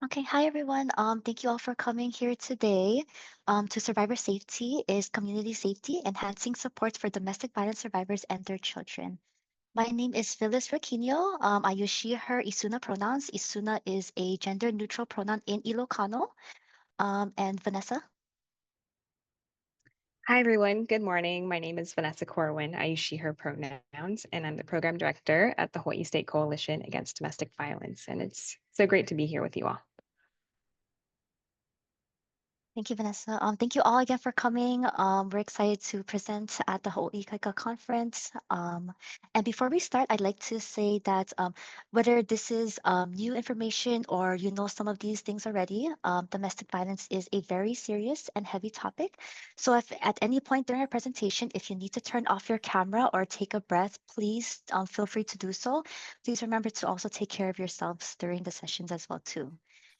Okay, hi everyone. Thank you all for coming here today. To Survivor Safety is community safety, enhancing support for domestic violence survivors and their children. My name is Phyllis Raquinio. I use she, her, isuna pronouns. Isuna is a gender neutral pronoun in Ilocano. And Vanessa. Hi, everyone. Good morning. My name is Vanessa Corwin. I use she, her pronouns, and I'm the program director at the Hawai'i State Coalition Against Domestic Violence. And it's so great to be here with you all. Thank you, Vanessa. Thank you all again for coming. We're excited to present at the Hawai'i Kaika conference. And before we start, I'd like to say that whether this is new information or you know some of these things already, domestic violence is a very serious and heavy topic. So if at any point during our presentation, if you need to turn off your camera or take a breath, please feel free to do so. Please remember to also take care of yourselves during the sessions as well too.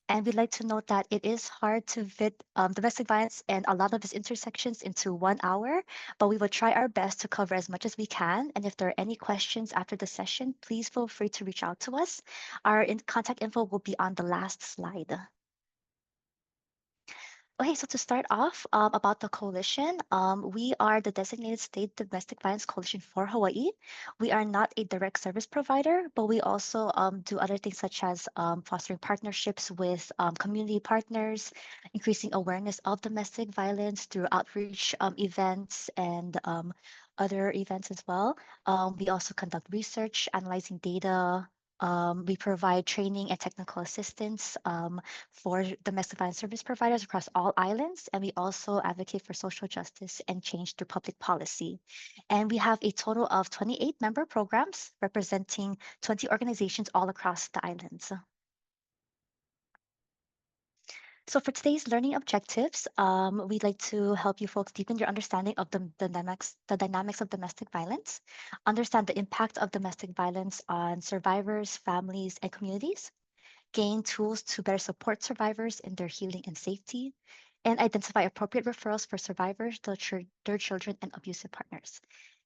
And we'd like to note that it is hard to fit domestic violence and a lot of its intersections into 1 hour, but we will try our best to cover as much as we can. And if there are any questions after the session, please feel free to reach out to us. Our contact info will be on the last slide. Okay, so to start off about the coalition, we are the designated state domestic violence coalition for Hawaii. We are not a direct service provider, but we also do other things such as fostering partnerships with community partners, increasing awareness of domestic violence through outreach events and other events as well. We also conduct research, analyzing data. We provide training and technical assistance. For domestic violence service providers across all islands, and we also advocate for social justice and change through public policy. And we have a total of 28 member programs representing 20 organizations all across the islands. So for today's learning objectives, we'd like to help you folks deepen your understanding of the dynamics of domestic violence, understand the impact of domestic violence on survivors, families, and communities, gain tools to better support survivors in their healing and safety, and identify appropriate referrals for survivors, their children, and abusive partners.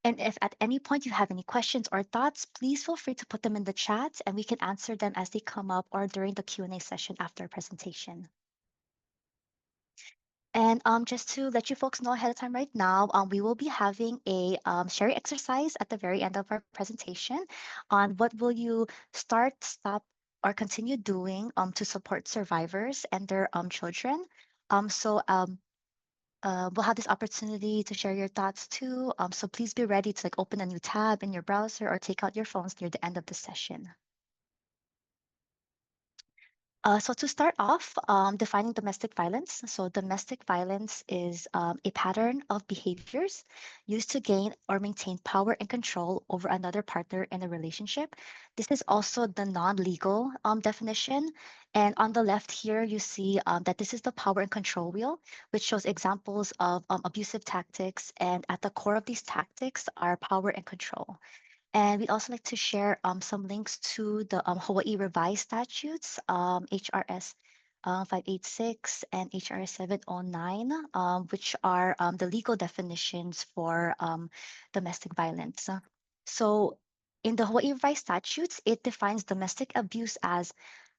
And if at any point you have any questions or thoughts, please feel free to put them in the chat and we can answer them as they come up or during the Q&A session after our presentation. And just to let you folks know ahead of time right now, we will be having a sharing exercise at the very end of our presentation on what will you start, stop, or continue doing to support survivors and their children. We'll have this opportunity to share your thoughts too. So please be ready to like open a new tab in your browser or take out your phones near the end of the session. So to start off, defining domestic violence. So domestic violence is a pattern of behaviors used to gain or maintain power and control over another partner in a relationship. This is also the non-legal definition. And on the left here, you see that this is the power and control wheel, which shows examples of abusive tactics. And at the core of these tactics are power and control. And we'd also like to share some links to the Hawaii revised statutes, HRS 586 and HRS 709, which are the legal definitions for domestic violence. So in the Hawaii revised statutes, it defines domestic abuse as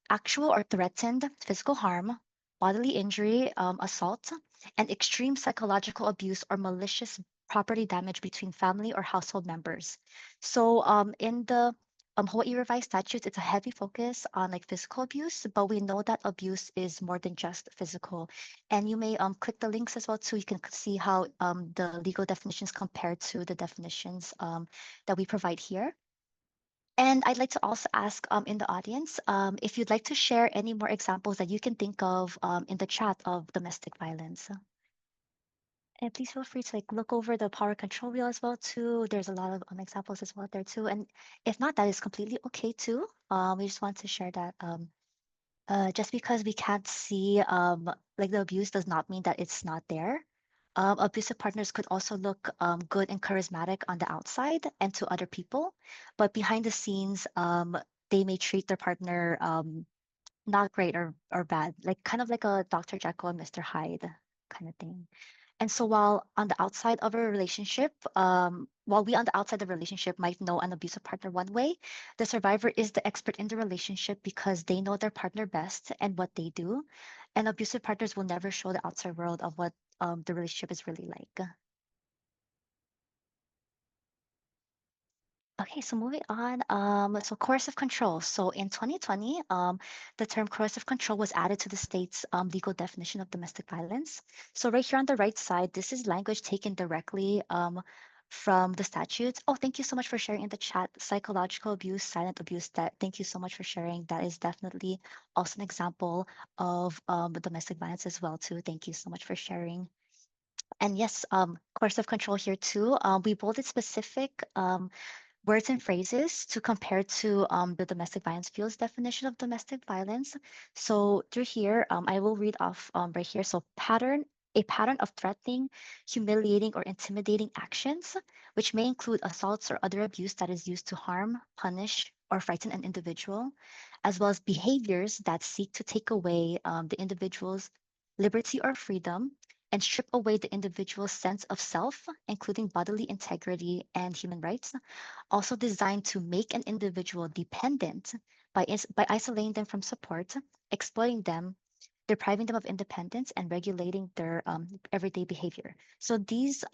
actual or threatened physical harm, bodily injury, assault, and extreme psychological abuse or malicious property damage between family or household members. So in the Hawaii revised statutes, it's a heavy focus on like physical abuse, but we know that abuse is more than just physical. And you may click the links as well too. You can see how the legal definitions compare to the definitions that we provide here. And I'd like to also ask in the audience if you'd like to share any more examples that you can think of in the chat of domestic violence. And please feel free to like look over the power control wheel as well too. There's a lot of examples as well there too. And if not, that is completely okay too. We just want to share that just because we can't see like the abuse does not mean that it's not there. Abusive partners could also look good and charismatic on the outside and to other people, but behind the scenes, they may treat their partner not great or bad, like kind of like a Dr. Jekyll and Mr. Hyde kind of thing. And so while on the outside of a relationship, while we on the outside of the relationship might know an abusive partner one way, the survivor is the expert in the relationship because they know their partner best and what they do. And abusive partners will never show the outside world of what the relationship is really like. Okay, so moving on. So coercive control. So in 2020, the term coercive control was added to the state's legal definition of domestic violence. So right here on the right side, this is language taken directly from the statutes. Oh, thank you so much for sharing in the chat. Psychological abuse, silent abuse. That thank you so much for sharing. That is definitely also an example of domestic violence as well too. Thank you so much for sharing. And yes, coercive control here too. We bolded specific words and phrases to compare to the domestic violence field's definition of domestic violence. So through here, I will read off right here. So a pattern of threatening, humiliating, or intimidating actions, which may include assaults or other abuse that is used to harm, punish, or frighten an individual, as well as behaviors that seek to take away the individual's liberty or freedom and strip away the individual's sense of self, including bodily integrity and human rights, also designed to make an individual dependent by isolating them from support, exploiting them, depriving them of independence, and regulating their everyday behavior. So these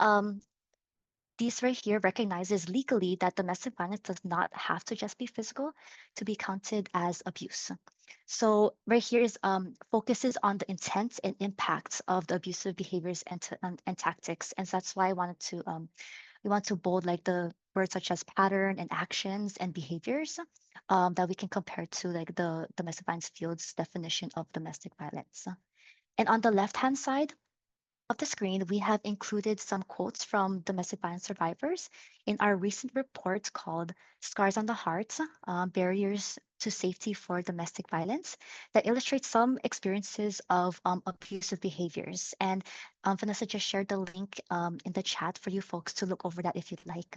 right here recognizes legally that domestic violence does not have to just be physical to be counted as abuse. So right here is focuses on the intent and impacts of the abusive behaviors and tactics, and that's why I wanted to we want to bold like the words such as pattern and actions and behaviors that we can compare to like the domestic violence field's definition of domestic violence. And on the left hand side of the screen, we have included some quotes from domestic violence survivors in our recent report called Scars on the Heart, Barriers to Safety for Domestic Violence, that illustrates some experiences of abusive behaviors. And Vanessa just shared the link in the chat for you folks to look over that if you'd like.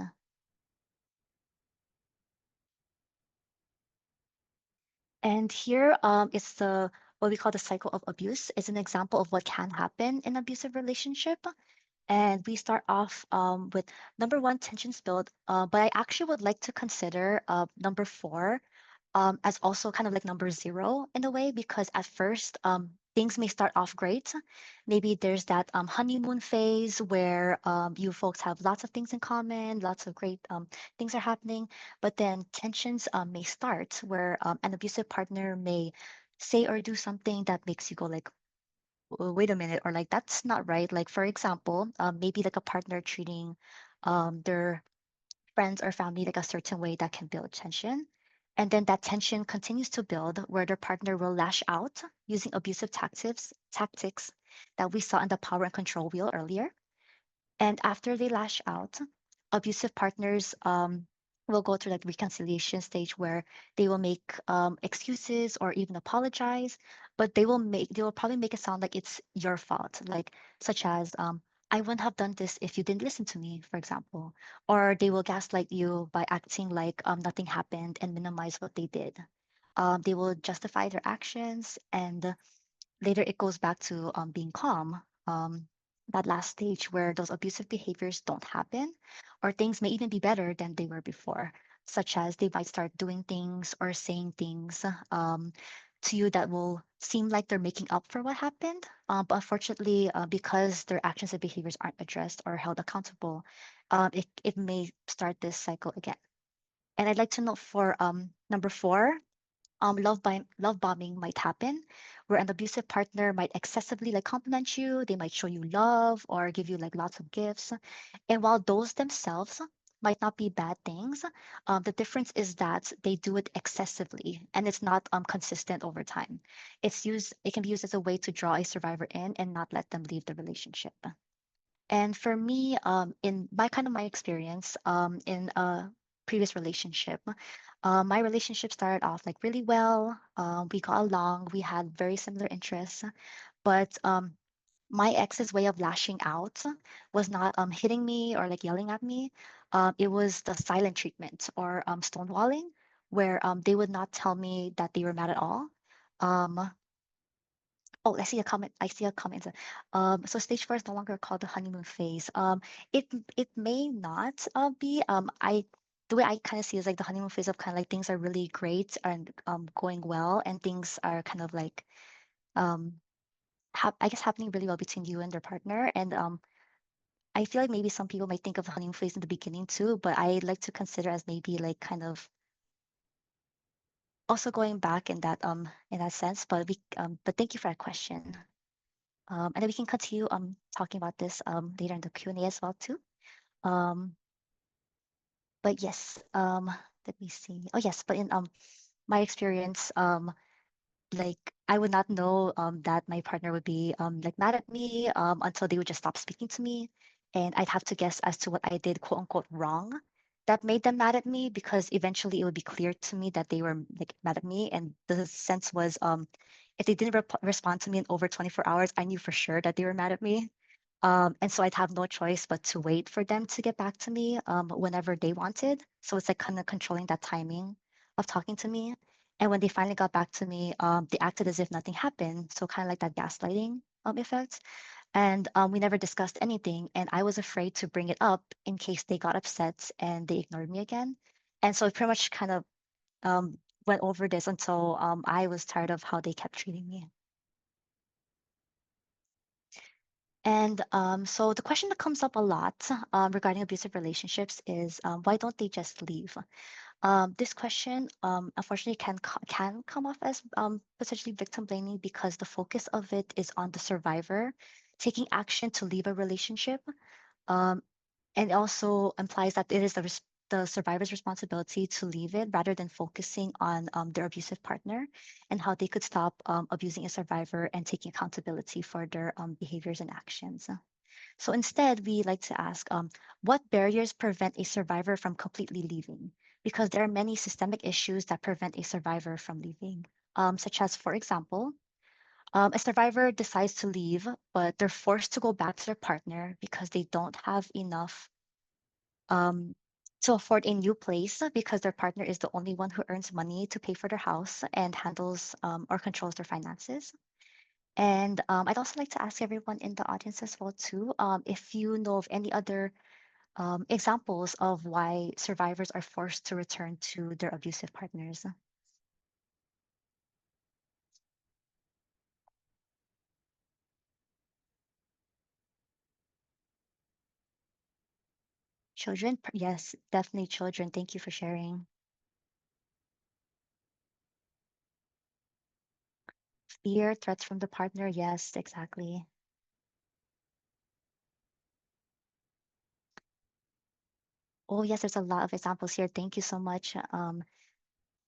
And here is the what we call the cycle of abuse. Is an example of what can happen in abusive relationship. And we start off with number one, tensions build. But I actually would like to consider number four as also kind of like number zero in a way, because at first things may start off great. Maybe there's that honeymoon phase where you folks have lots of things in common, lots of great things are happening, but then tensions may start where an abusive partner may say or do something that makes you go like, wait a minute, or like that's not right. Like for example, maybe like a partner treating their friends or family like a certain way that can build tension. And then that tension continues to build where their partner will lash out using abusive tactics that we saw in the power and control wheel earlier. And after they lash out, abusive partners will go through like reconciliation stage where they will make excuses or even apologize, but they will probably make it sound like it's your fault, like such as I wouldn't have done this if you didn't listen to me, for example. Or they will gaslight you by acting like nothing happened and minimize what they did. They will justify their actions and later it goes back to being calm. That last stage where those abusive behaviors don't happen, or things may even be better than they were before, such as they might start doing things or saying things to you that will seem like they're making up for what happened. But unfortunately, because their actions and behaviors aren't addressed or held accountable, it may start this cycle again. And I'd like to note for number four, love bombing might happen where an abusive partner might excessively like compliment you, they might show you love or give you like lots of gifts, and while those themselves might not be bad things, the difference is that they do it excessively and it's not consistent over time. It can be used as a way to draw a survivor in and not let them leave the relationship. And for me, in my experience, in a previous relationship, my relationship started off like really well. We got along. We had very similar interests, but my ex's way of lashing out was not hitting me or like yelling at me. It was the silent treatment or stonewalling, where they would not tell me that they were mad at all. Um, Oh, I see a comment. I see a comment. So stage four is no longer called the honeymoon phase. It may not be. I The way I kind of see is like the honeymoon phase of kind of like things are really great and going well, and things are kind of like um I guess happening really well between you and your partner. And I feel like maybe some people might think of the honeymoon phase in the beginning too, but I like to consider as maybe like kind of also going back in that sense. But thank you for that question. And then we can continue talking about this later in the Q&A as well too. Um, but yes, let me see. Oh yes, but in my experience, like I would not know that my partner would be like mad at me until they would just stop speaking to me, and I'd have to guess as to what I did quote unquote wrong that made them mad at me, because eventually it would be clear to me that they were like mad at me. And the sense was if they didn't respond to me in over 24 hours, I knew for sure that they were mad at me. And so I'd have no choice but to wait for them to get back to me whenever they wanted. So it's like kind of controlling that timing of talking to me. And when they finally got back to me, they acted as if nothing happened. So kind of like that gaslighting effect. And we never discussed anything. And I was afraid to bring it up in case they got upset and they ignored me again. And so it pretty much kind of went over this until I was tired of how they kept treating me. And so the question that comes up a lot regarding abusive relationships is why don't they just leave? This question, unfortunately, can come off as potentially victim blaming, because the focus of it is on the survivor taking action to leave a relationship, um, and it also implies that it is the survivor's responsibility to leave it, rather than focusing on their abusive partner and how they could stop abusing a survivor and taking accountability for their behaviors and actions. So instead, we like to ask, what barriers prevent a survivor from completely leaving? Because there are many systemic issues that prevent a survivor from leaving, such as, for example, a survivor decides to leave, but they're forced to go back to their partner because they don't have enough um, to afford a new place, because their partner is the only one who earns money to pay for their house and handles or controls their finances. And I'd also like to ask everyone in the audience as well too, if you know of any other examples of why survivors are forced to return to their abusive partners. Children, yes, definitely children. Thank you for sharing. Fear, threats from the partner. Yes, exactly. Oh, yes, there's a lot of examples here. Thank you so much.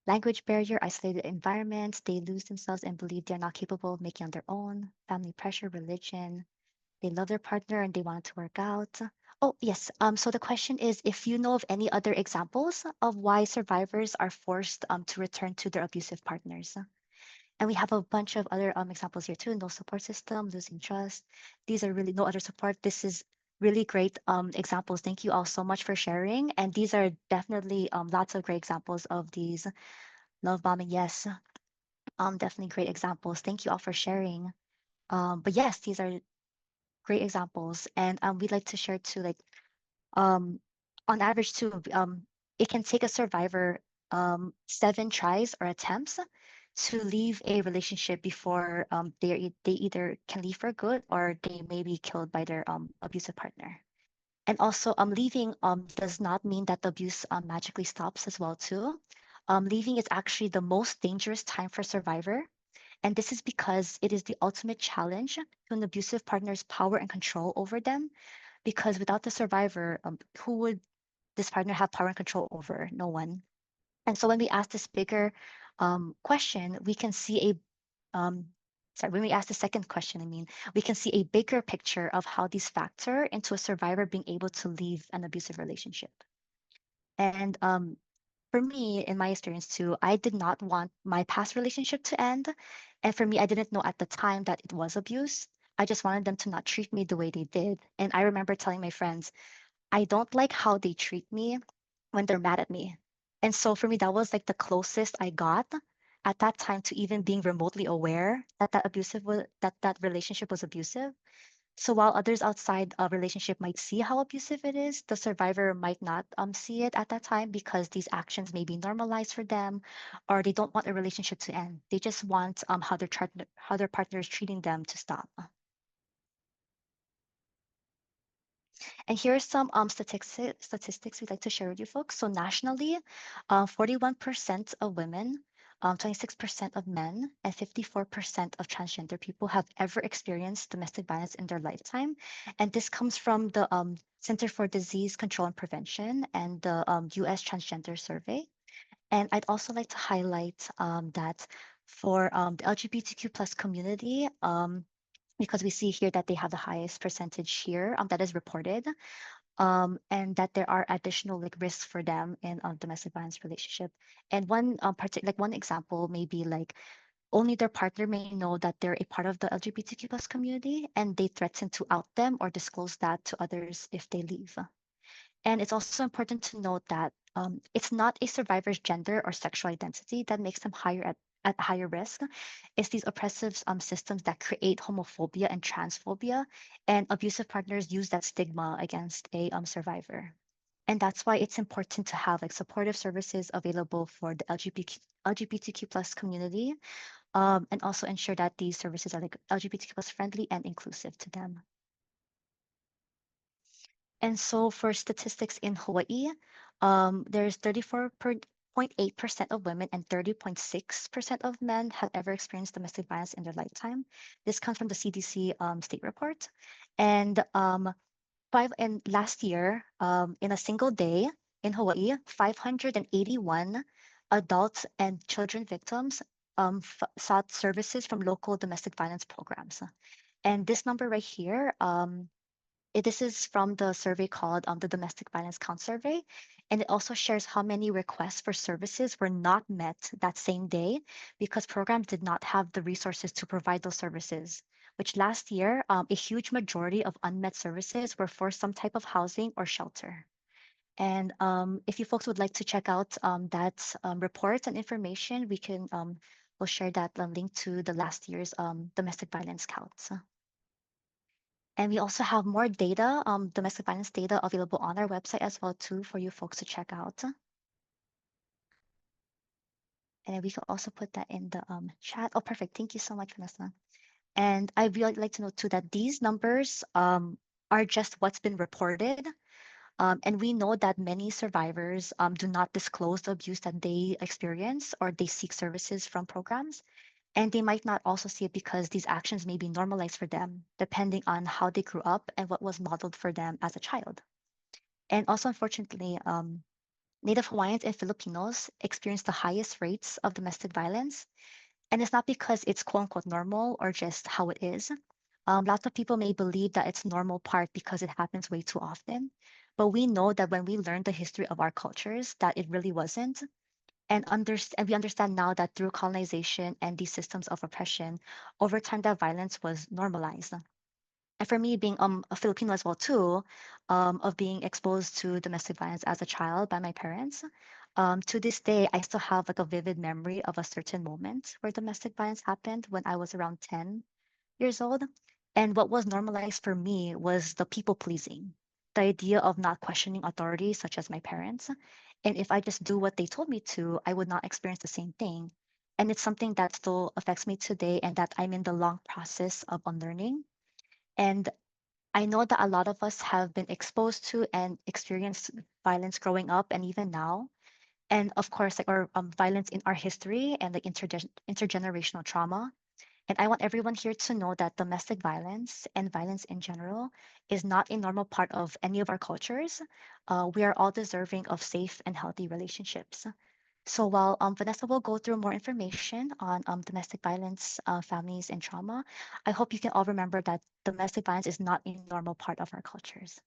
Language barrier, isolated environments, they lose themselves and believe they're not capable of making on their own. Family pressure, religion, they love their partner and they want it to work out. Oh, yes. So the question is if you know of any other examples of why survivors are forced to return to their abusive partners. And we have a bunch of other examples here too. No support system, losing trust. These are really no other support. This is really great examples. Thank you all so much for sharing. And these are definitely lots of great examples of these love bombing. Yes, definitely great examples. Thank you all for sharing. But yes, these are great examples. And we'd like to share too, like um, on average too, it can take a survivor 7 tries or attempts to leave a relationship before they either can leave for good or they may be killed by their abusive partner. And also, leaving does not mean that the abuse magically stops as well too. Leaving is actually the most dangerous time for survivor, and this is because it is the ultimate challenge to an abusive partner's power and control over them. Because without the survivor, who would this partner have power and control over? No one. And so when we ask this bigger question, we can see um, when we ask the second question, I mean, we can see a bigger picture of how these factor into a survivor being able to leave an abusive relationship. And for me, in my experience too, I did not want my past relationship to end. And for me, I didn't know at the time that it was abuse. I just wanted them to not treat me the way they did. And I remember telling my friends, I don't like how they treat me when they're mad at me. And so for me, that was like the closest I got at that time to even being remotely aware that that relationship was abusive. So while others outside a relationship might see how abusive it is, the survivor might not see it at that time because these actions may be normalized for them, or they don't want a relationship to end. They just want how their partner is treating them to stop. And here are some statistics we'd like to share with you folks. So nationally, 41% of women, 26% of men, and 54% of transgender people have ever experienced domestic violence in their lifetime. And this comes from the Center for Disease Control and Prevention and the US Transgender Survey. And I'd also like to highlight that for the LGBTQ plus community, because we see here that they have the highest percentage here that is reported, and that there are additional like risks for them in domestic violence relationship. And one example may be like only their partner may know that they're a part of the LGBTQ plus community, and they threaten to out them or disclose that to others if they leave. And it's also important to note that it's not a survivor's gender or sexual identity that makes them at higher risk. It's these oppressive systems that create homophobia and transphobia, and abusive partners use that stigma against a survivor. And that's why it's important to have like supportive services available for the LGBTQ plus community, and also ensure that these services are like LGBTQ plus friendly and inclusive to them. And so for statistics in Hawaii, there's 34.8% of women and 30.6% of men have ever experienced domestic violence in their lifetime. This comes from the CDC state report. And last year, in a single day in Hawaii, 581 adults and children victims sought services from local domestic violence programs. And this number right here, this is from the survey called the Domestic Violence Count Survey. And it also shares how many requests for services were not met that same day because programs did not have the resources to provide those services. Which last year, a huge majority of unmet services were for some type of housing or shelter. And if you folks would like to check out that report and information, we'll share that link to the last year's domestic violence counts. And we also have more data, domestic violence data available on our website as well too for you folks to check out. And we can also put that in the chat. Oh, perfect. Thank you so much, Vanessa. And I really like to note too that these numbers are just what's been reported. And we know that many survivors do not disclose the abuse that they experience or they seek services from programs. And they might not also see it because these actions may be normalized for them, depending on how they grew up and what was modeled for them as a child. And also, unfortunately, Native Hawaiians and Filipinos experience the highest rates of domestic violence. And it's not because it's quote unquote normal or just how it is. Lots of people may believe that it's normal part because it happens way too often. But we know that when we learn the history of our cultures, that it really wasn't. And we understand now that through colonization and these systems of oppression, over time that violence was normalized. And for me, being a Filipino as well too, of being exposed to domestic violence as a child by my parents, to this day I still have like a vivid memory of a certain moment where domestic violence happened when I was around 10 years old. And what was normalized for me was the people pleasing, the idea of not questioning authority, such as my parents. And if I just do what they told me to, I would not experience the same thing. And it's something that still affects me today and that I'm in the long process of unlearning. And I know that a lot of us have been exposed to and experienced violence growing up and even now. And of course, like our violence in our history and like intergenerational trauma. And I want everyone here to know that domestic violence and violence in general is not a normal part of any of our cultures. We are all deserving of safe and healthy relationships. So while Vanessa will go through more information on domestic violence, families, and trauma, I hope you can all remember that domestic violence is not a normal part of our cultures.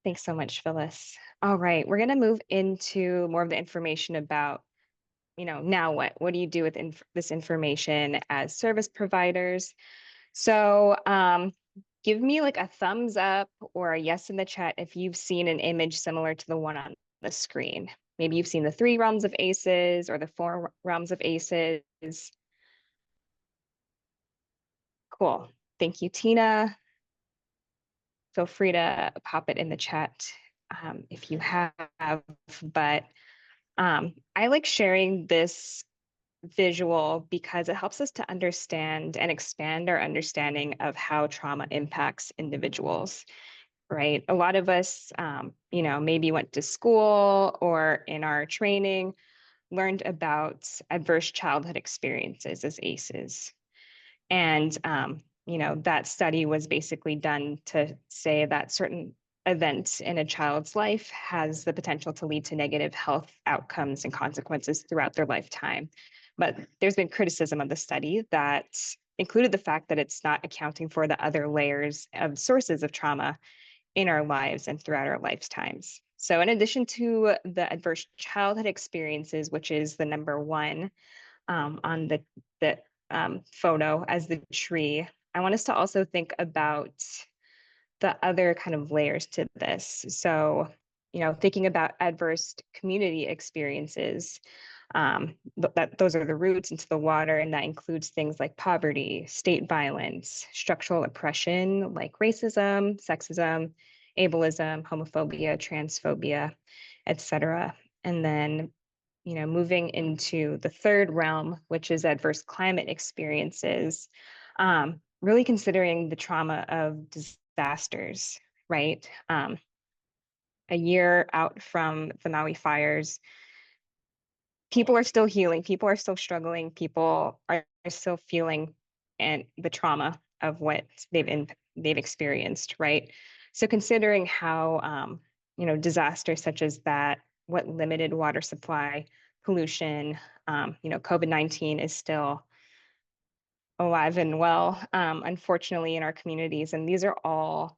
Thanks so much, Phyllis. All right, we're going to move into more of the information about, now what? What do you do with this information as service providers? So give me like a thumbs up or a yes in the chat if you've seen an image similar to the one on the screen. Maybe you've seen the 3 realms of ACEs or the 4 realms of ACEs. Cool. Thank you, Tina. Feel free to pop it in the chat if you have, but I like sharing this visual because it helps us to understand and expand our understanding of how trauma impacts individuals, right? A lot of us, maybe went to school or in our training learned about adverse childhood experiences as ACEs. And, that study was basically done to say that certain events in a child's life has the potential to lead to negative health outcomes and consequences throughout their lifetime. But there's been criticism of the study that included the fact that it's not accounting for the other layers of sources of trauma in our lives and throughout our lifetimes. So in addition to the adverse childhood experiences, which is the number one on the photo as the tree, I want us to also think about the other kind of layers to this. So, thinking about adverse community experiences, those are the roots into the water, and that includes things like poverty, state violence, structural oppression like racism, sexism, ableism, homophobia, transphobia, etc. And then moving into the third realm, which is adverse climate experiences, really considering the trauma of disasters, right? A year out from the Maui fires, people are still healing, people are still struggling, people are still feeling and the trauma of what they've experienced, right? So considering how disasters such as that, what limited water supply, pollution, COVID-19 is still alive and well, unfortunately, in our communities, and these are all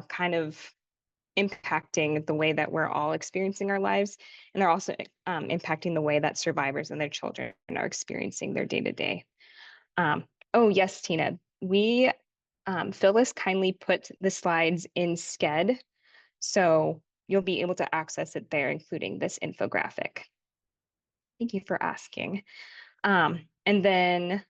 kind of impacting the way that we're all experiencing our lives. And they're also impacting the way that survivors and their children are experiencing their day to day. Oh, yes, Tina, Phyllis kindly put the slides in Sked. So you'll be able to access it there, including this infographic. Thank you for asking. And then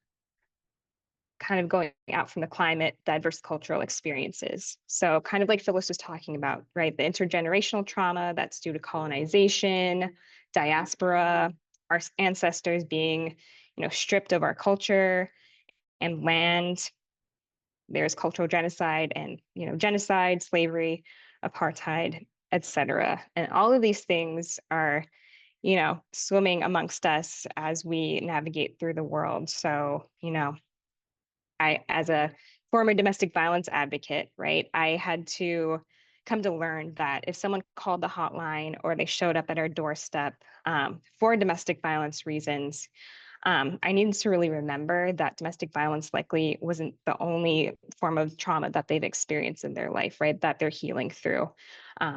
kind of going out from the climate, diverse cultural experiences. So kind of like Phyllis was talking about, right? The intergenerational trauma that's due to colonization, diaspora, our ancestors being, stripped of our culture and land. There's cultural genocide and, genocide, slavery, apartheid, etc. And all of these things are, swimming amongst us as we navigate through the world. So, I, as a former domestic violence advocate, right, I had to come to learn that if someone called the hotline or they showed up at our doorstep for domestic violence reasons, I needed to really remember that domestic violence likely wasn't the only form of trauma that they've experienced in their life, right, that they're healing through.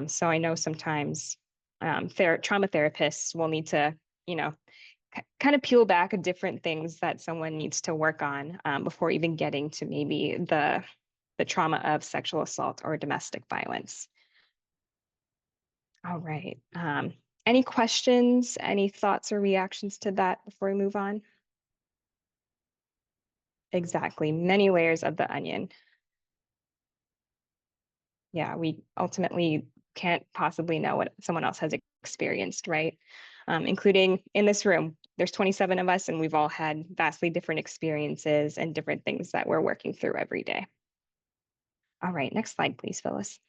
So I know sometimes trauma therapists will need to, kind of peel back different things that someone needs to work on before even getting to maybe the trauma of sexual assault or domestic violence. All right. Any questions, any thoughts or reactions to that before we move on? Exactly. Many layers of the onion. Yeah, we ultimately can't possibly know what someone else has experienced, right? Including in this room, there's 27 of us, and we've all had vastly different experiences and different things that we're working through every day. All right, next slide, please, Phyllis.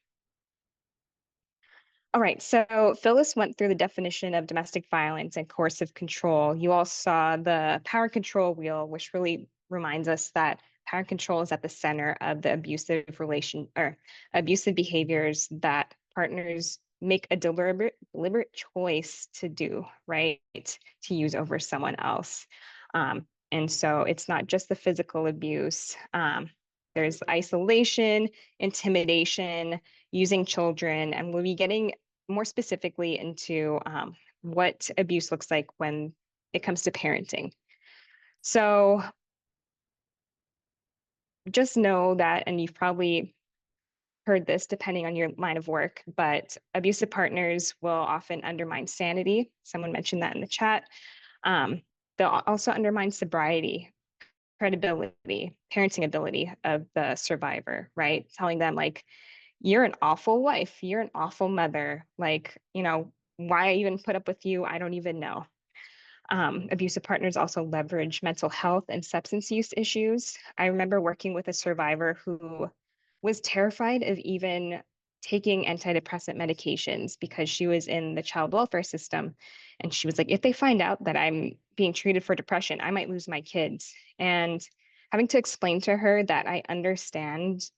All right, so Phyllis went through the definition of domestic violence and coercive control. You all saw the power control wheel, which really reminds us that power control is at the center of the abusive behaviors that partners make a deliberate choice to do, right? To use over someone else. And so it's not just the physical abuse. There's isolation, intimidation, using children, and we'll be getting more specifically into what abuse looks like when it comes to parenting. So just know that, and you've probably heard this depending on your line of work, but abusive partners will often undermine sanity. Someone mentioned that in the chat. They'll also undermine sobriety, credibility, parenting ability of the survivor, right? Telling them like, you're an awful wife, you're an awful mother, like, why I even put up with you, I don't even know. Abusive partners also leverage mental health and substance use issues. I remember working with a survivor who was terrified of even taking antidepressant medications because she was in the child welfare system. And she was like, if they find out that I'm being treated for depression, I might lose my kids. And having to explain to her that I understand,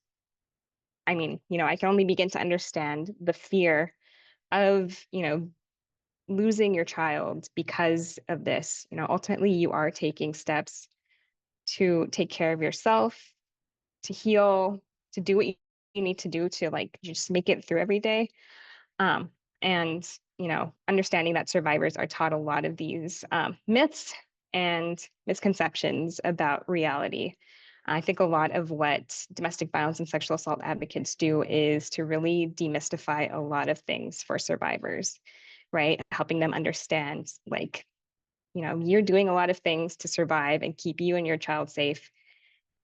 I mean, I can only begin to understand the fear of, losing your child because of this. Ultimately, you are taking steps to take care of yourself, to heal, to do what you need to do to like just make it through every day. And understanding that survivors are taught a lot of these myths and misconceptions about reality. I think a lot of what domestic violence and sexual assault advocates do is to really demystify a lot of things for survivors, right? Helping them understand, like, you're doing a lot of things to survive and keep you and your child safe.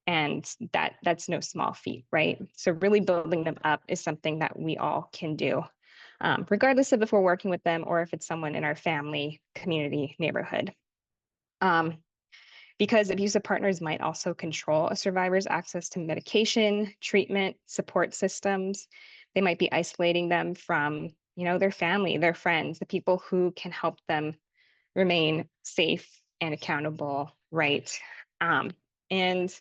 And that's no small feat, right? So really building them up is something that we all can do, regardless of if we're working with them or if it's someone in our family, community, neighborhood. Because abusive partners might also control a survivor's access to medication, treatment, support systems. They might be isolating them from, their family, their friends, the people who can help them remain safe and accountable, right? And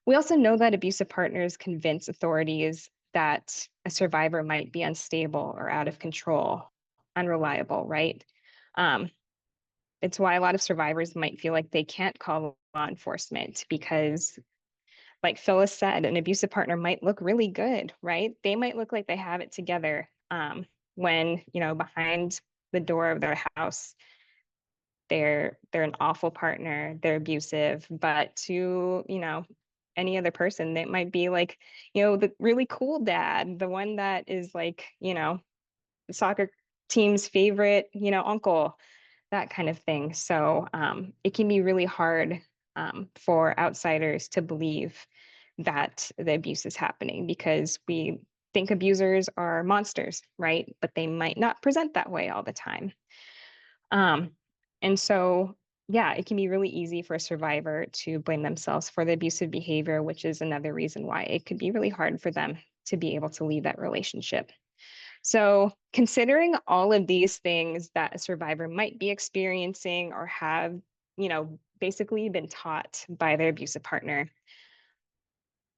we also know that abusive partners convince authorities that a survivor might be unstable or out of control, unreliable, right? Um, it's why a lot of survivors might feel like they can't call law enforcement because, like Phyllis said, an abusive partner might look really good, right? They might look like they have it together, when, behind the door of their house, they're an awful partner, they're abusive, but to, any other person, that might be like, the really cool dad, the one that is like, the soccer team's favorite, uncle, that kind of thing. So it can be really hard, for outsiders to believe that the abuse is happening because we think abusers are monsters, right? But they might not present that way all the time. Um, and so, yeah, it can be really easy for a survivor to blame themselves for the abusive behavior, which is another reason why it could be really hard for them to be able to leave that relationship. So, considering all of these things that a survivor might be experiencing or have, basically been taught by their abusive partner,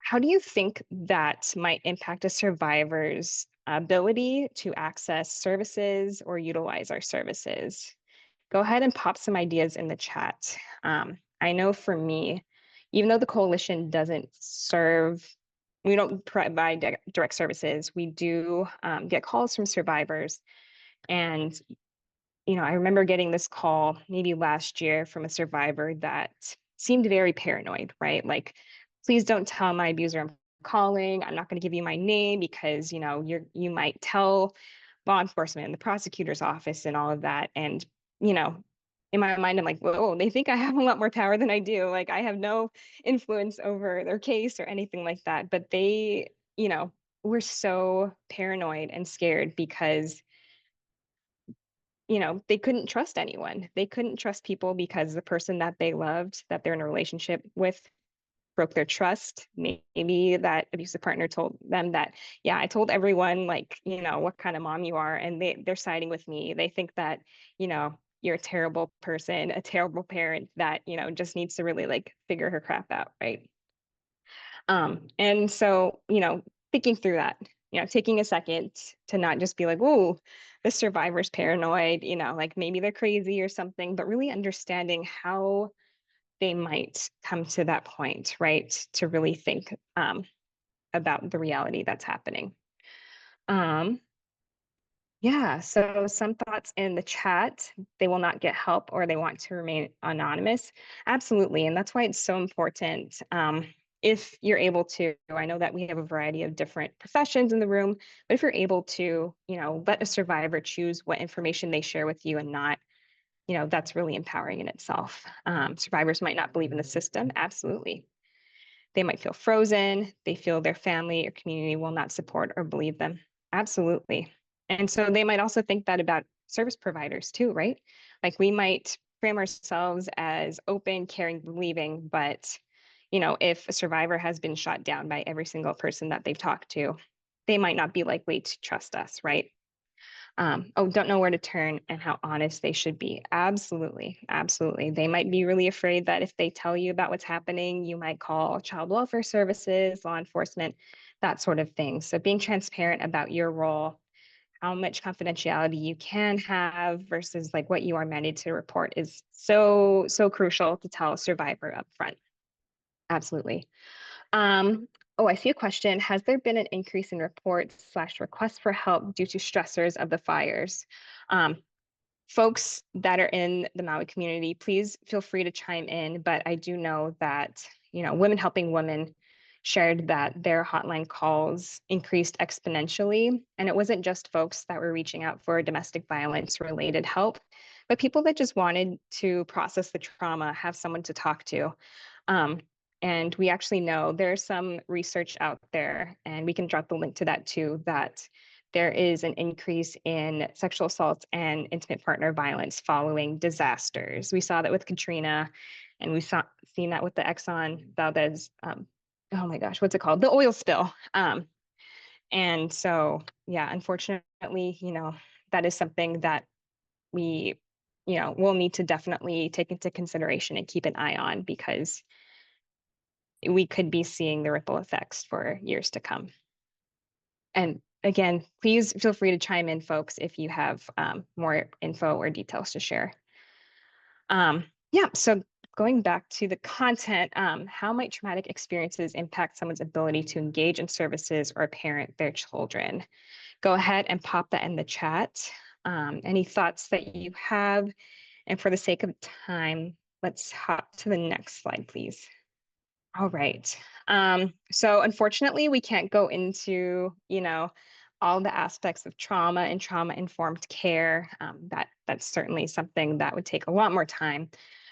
how do you think that might impact a survivor's ability to access services or utilize our services? Go ahead and pop some ideas in the chat. I know for me, even though the coalition doesn't serve, we don't provide direct services, we do get calls from survivors. And, I remember getting this call maybe last year from a survivor that seemed very paranoid, right? Like, please don't tell my abuser I'm calling. I'm not going to give you my name because, you might tell law enforcement and the prosecutor's office and all of that. And, you know, in my mind, I'm like, whoa, they think I have a lot more power than I do. Like I have no influence over their case or anything like that. But they, were so paranoid and scared because, they couldn't trust anyone. They couldn't trust people because the person that they loved, that they're in a relationship with, broke their trust. Maybe that abusive partner told them that, yeah, I told everyone like, what kind of mom you are, and they're siding with me. They think that, you're a terrible person, a terrible parent that, just needs to really like figure her crap out, right? And so, thinking through that, taking a second to not just be like, oh, the survivor's paranoid, like maybe they're crazy or something, but really understanding how they might come to that point, right? To really think about the reality that's happening. Um, yeah, so some thoughts in the chat. They will not get help or they want to remain anonymous. Absolutely. And that's why it's so important. If you're able to, I know that we have a variety of different professions in the room, but if you're able to, let a survivor choose what information they share with you and not, that's really empowering in itself. Survivors might not believe in the system. Absolutely. They might feel frozen. They feel their family or community will not support or believe them. Absolutely. And so they might also think that about service providers too, right? Like we might frame ourselves as open, caring, believing, but if a survivor has been shot down by every single person that they've talked to, they might not be likely to trust us, right? Don't know where to turn and how honest they should be. Absolutely. Absolutely. They might be really afraid that if they tell you about what's happening, you might call child welfare services, law enforcement, that sort of thing. So being transparent about your role, how much confidentiality you can have versus like what you are mandated to report is so, so crucial to tell a survivor up front. Absolutely. Um, I see a question. Has there been an increase in reports/requests for help due to stressors of the fires? Um, Folks that are in the Maui community, please feel free to chime in. But I do know that, Women Helping Women shared that their hotline calls increased exponentially. And it wasn't just folks that were reaching out for domestic violence related help, but people that just wanted to process the trauma, have someone to talk to. Um, and we actually know there's some research out there, and we can drop the link to that too, that there is an increase in sexual assaults and intimate partner violence following disasters. We saw that with Katrina, and seen that with the Exxon Valdez, oh my gosh, what's it called? The oil spill. And so, yeah, unfortunately, that is something that we, will need to definitely take into consideration and keep an eye on, because we could be seeing the ripple effects for years to come. And again, please feel free to chime in, folks, if you have more info or details to share. So going back to the content, how might traumatic experiences impact someone's ability to engage in services or parent their children? Go ahead and pop that in the chat. Any thoughts that you have? And for the sake of time, let's hop to the next slide, please. All right. So unfortunately, we can't go into, all the aspects of trauma and trauma-informed care. That's certainly something that would take a lot more time.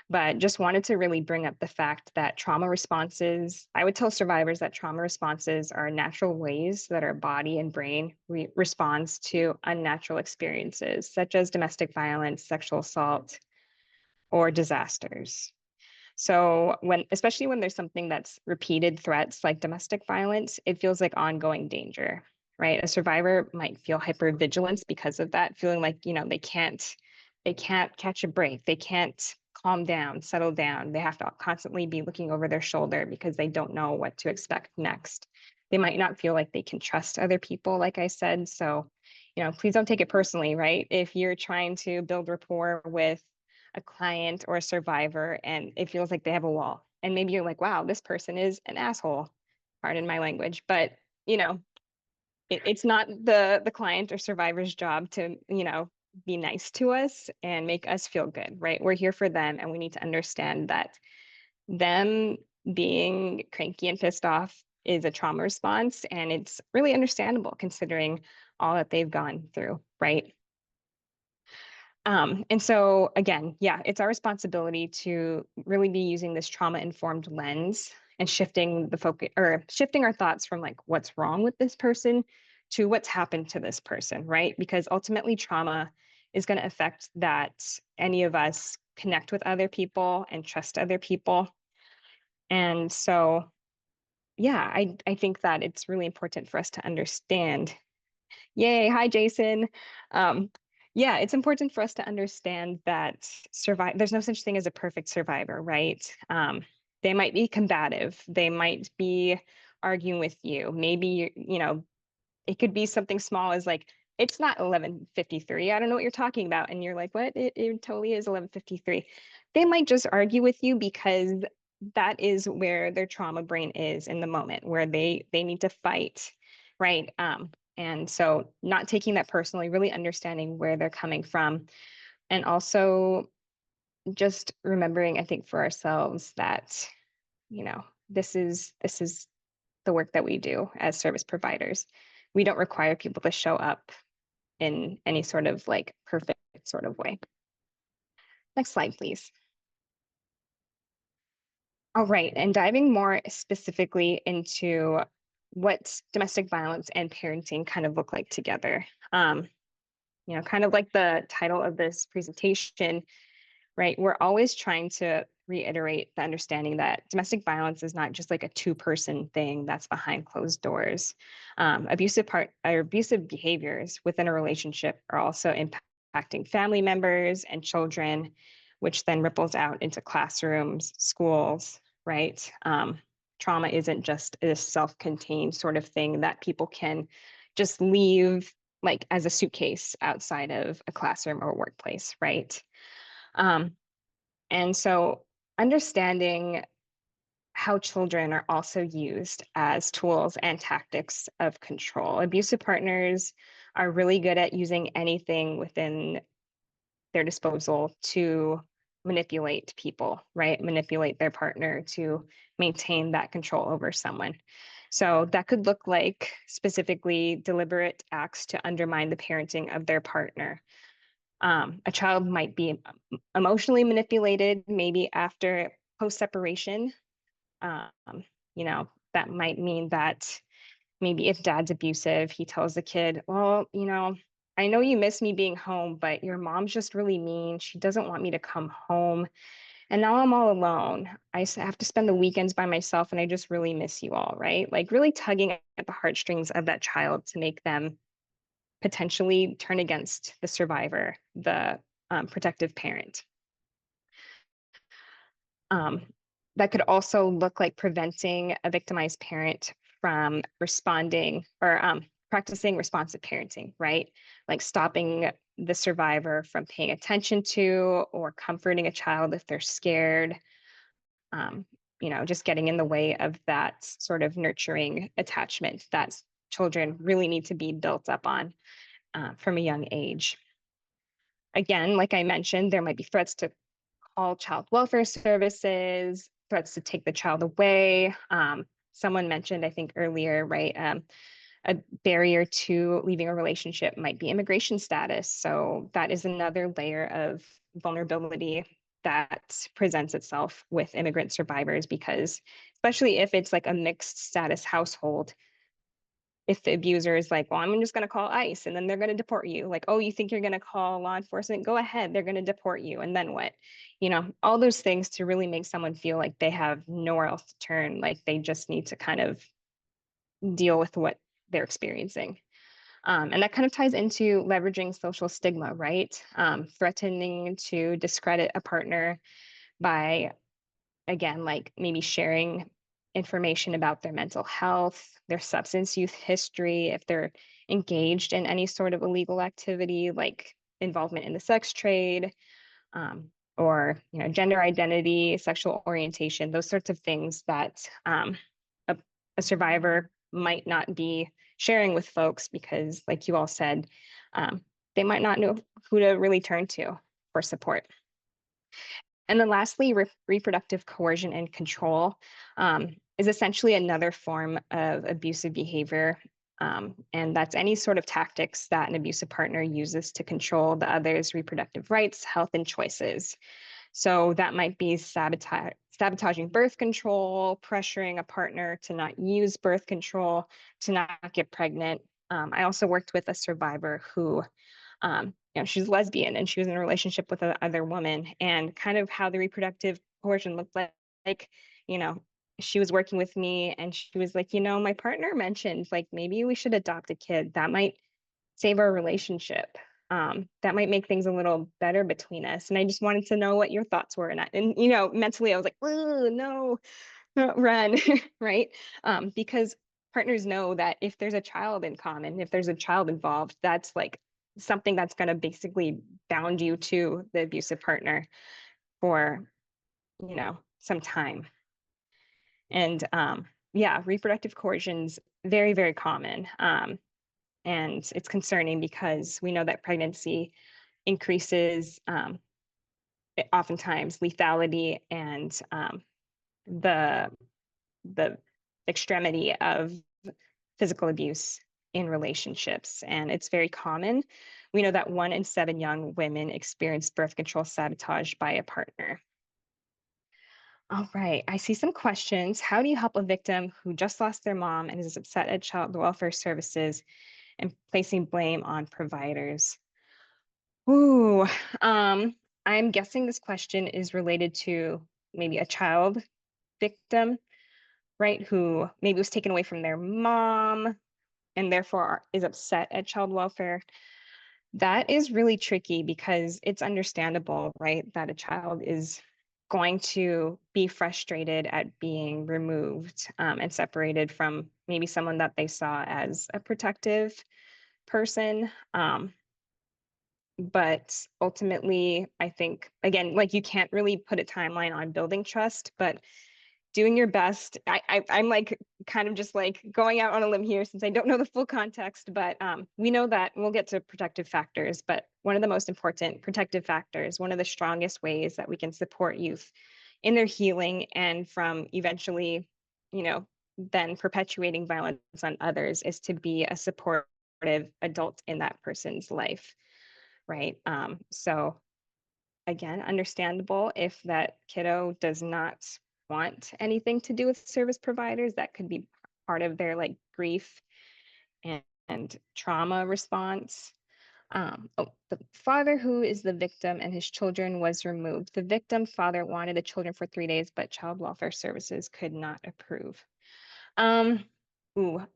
But just wanted to really bring up the fact that trauma responses, I would tell survivors that trauma responses are natural ways that our body and brain responds to unnatural experiences, such as domestic violence, sexual assault, or disasters. So especially when there's something that's repeated threats like domestic violence, it feels like ongoing danger, right? A survivor might feel hypervigilance because of that, feeling like, they can't catch a break. They can't calm down, settle down. They have to constantly be looking over their shoulder because they don't know what to expect next. They might not feel like they can trust other people, like I said. So, please don't take it personally, right? If you're trying to build rapport with a client or a survivor and it feels like they have a wall, and maybe you're like, wow, this person is an asshole, pardon my language, but it's not the client or survivor's job to be nice to us and make us feel good, right? We're here for them, and we need to understand that them being cranky and pissed off is a trauma response, and it's really understandable considering all that they've gone through, right? And so again, yeah, it's our responsibility to really be using this trauma-informed lens and shifting the focus, or shifting our thoughts from like what's wrong with this person to what's happened to this person, right? Because ultimately trauma is going to affect that any of us connect with other people and trust other people. And so, yeah, I think that it's really important for us to understand. Yay, hi Jason. Um, yeah, it's important for us to understand that there's no such thing as a perfect survivor, right? They might be combative, they might be arguing with you. Maybe, it could be something small as like, it's not 11:53. I don't know what you're talking about. And you're like, what? It totally is 11:53. They might just argue with you because that is where their trauma brain is in the moment, where they need to fight, right? And so not taking that personally, really understanding where they're coming from. And also just remembering, I think, for ourselves that, this is the work that we do as service providers. We don't require people to show up in any sort of like perfect sort of way. Next slide, please. All right, and diving more specifically into what domestic violence and parenting kind of look like together. Kind of like the title of this presentation, right? We're always trying to reiterate the understanding that domestic violence is not just like a two-person thing that's behind closed doors. Abusive behaviors within a relationship are also impacting family members and children, which then ripples out into classrooms, schools, right? Trauma isn't just a self-contained sort of thing that people can just leave like as a suitcase outside of a classroom or workplace, right? And so understanding how children are also used as tools and tactics of control. Abusive partners are really good at using anything within their disposal to manipulate people, right? Manipulate their partner to maintain that control over someone. So that could look like specifically deliberate acts to undermine the parenting of their partner. A child might be emotionally manipulated, maybe after post separation. Um, that might mean that maybe if dad's abusive, he tells the kid, well, I know you miss me being home, but your mom's just really mean. She doesn't want me to come home. And now I'm all alone. Have to spend the weekends by myself, and I just really miss you all, right? Like really tugging at the heartstrings of that child to make them potentially turn against the survivor, the protective parent. That could also look like preventing a victimized parent from responding or practicing responsive parenting, right? Like stopping the survivor from paying attention to or comforting a child if they're scared, just getting in the way of that sort of nurturing attachment that children really need to be built up on from a young age. Again, like I mentioned, there might be threats to call child welfare services, threats to take the child away. Someone mentioned, I think earlier, right, a barrier to leaving a relationship might be immigration status. So that is another layer of vulnerability that presents itself with immigrant survivors, because especially if it's like a mixed status household, if the abuser is like, well, I'm just going to call ICE and then they're going to deport you. Like, oh, you think you're going to call law enforcement? Go ahead. They're going to deport you. And then what? All those things to really make someone feel like they have nowhere else to turn, like they just need to kind of deal with what they're experiencing. And that kind of ties into leveraging social stigma, right? Threatening to discredit a partner by, again, like maybe sharing information about their mental health, their substance use history, if they're engaged in any sort of illegal activity like involvement in the sex trade, or gender identity, sexual orientation, those sorts of things that a survivor might not be sharing with folks because, like you all said, they might not know who to really turn to for support. And then lastly, reproductive coercion and control is essentially another form of abusive behavior. And that's any sort of tactics that an abusive partner uses to control the other's reproductive rights, health, and choices. So that might be sabotaging birth control, pressuring a partner to not use birth control, to not get pregnant. I also worked with a survivor who she's lesbian and she was in a relationship with another woman, and kind of how the reproductive coercion looked like, she was working with me and she was like, my partner mentioned like maybe we should adopt a kid. That might save our relationship. That might make things a little better between us. And I just wanted to know what your thoughts were. And mentally I was like, oh no, run, right? Because partners know that if there's a child in common, if there's a child involved, that's like something that's going to basically bound you to the abusive partner for, some time. And reproductive coercion's very, very common. And it's concerning because we know that pregnancy increases oftentimes lethality and the extremity of physical abuse in relationships. And it's very common. we know that 1 in 7 young women experience birth control sabotage by a partner. All right, I see some questions. How do you help a victim who just lost their mom and is upset at child welfare services and placing blame on providers? Ooh, I'm guessing this question is related to maybe a child victim, right? Who maybe was taken away from their mom and therefore is upset at child welfare. That is really tricky because it's understandable, right? That a child is going to be frustrated at being removed and separated from maybe someone that they saw as a protective person. But ultimately, I think, again, like you can't really put a timeline on building trust, but doing your best. I'm like kind of just like going out on a limb here since I don't know the full context, but we know that we'll get to protective factors. But one of the most important protective factors, one of the strongest ways that we can support youth in their healing and from eventually, you know, then perpetuating violence on others is to be a supportive adult in that person's life, right? So again, understandable if that kiddo does not want anything to do with service providers. That could be part of their like grief and trauma response. The father who is the victim and his children was removed. The victim father wanted the children for 3 days, but child welfare services could not approve. Um,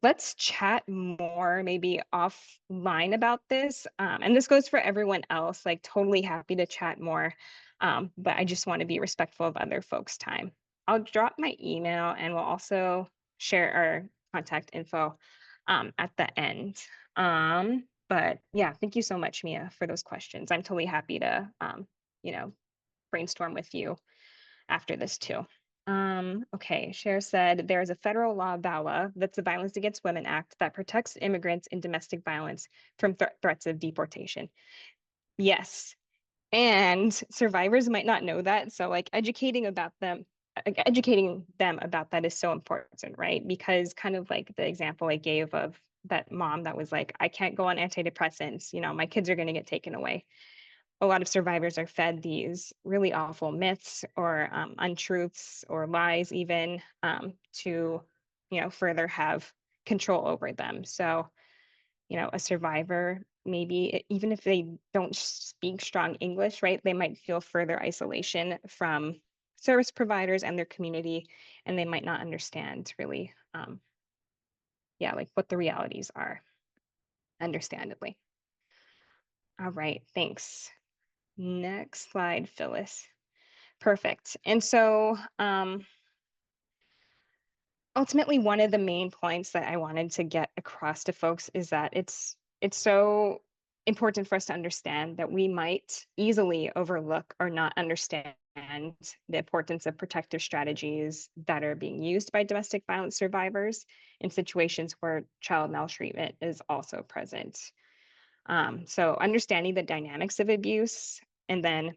let's chat more, maybe offline about this. And this goes for everyone else, like totally happy to chat more. But I just want to be respectful of other folks' time. I'll drop my email and we'll also share our contact info at the end. But yeah, thank you so much, Mia, for those questions. I'm totally happy to you know, brainstorm with you after this too. Okay, Cher said there is a federal law, VAWA, that's the Violence Against Women Act that protects immigrants in domestic violence from threats of deportation. Yes, and survivors might not know that, so like educating them about that is so important, right? Because kind of like the example I gave of that mom that was like, I can't go on antidepressants, you know, my kids are going to get taken away. A lot of survivors are fed these really awful myths or untruths or lies even to further have control over them. So a survivor, maybe even if they don't speak strong English, right, they might feel further isolation from service providers and their community, and they might not understand really like what the realities are, understandably. All right, thanks. Next slide, Phyllis. Perfect. And so ultimately, one of the main points that I wanted to get across to folks is that it's so important for us to understand that we might easily overlook or not understand the importance of protective strategies that are being used by domestic violence survivors in situations where child maltreatment is also present. So understanding the dynamics of abuse and then,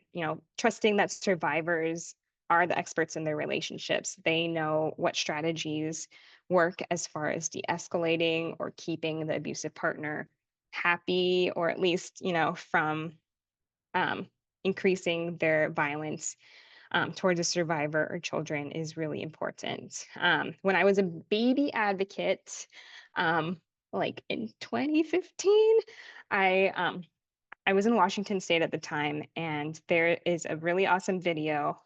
trusting that survivors are the experts in their relationships. They know what strategies work as far as de-escalating or keeping the abusive partner happy, or at least, from um, increasing their violence towards a survivor or children is really important. When I was a baby advocate, like in 2015, I was in Washington State at the time, and there is a really awesome video.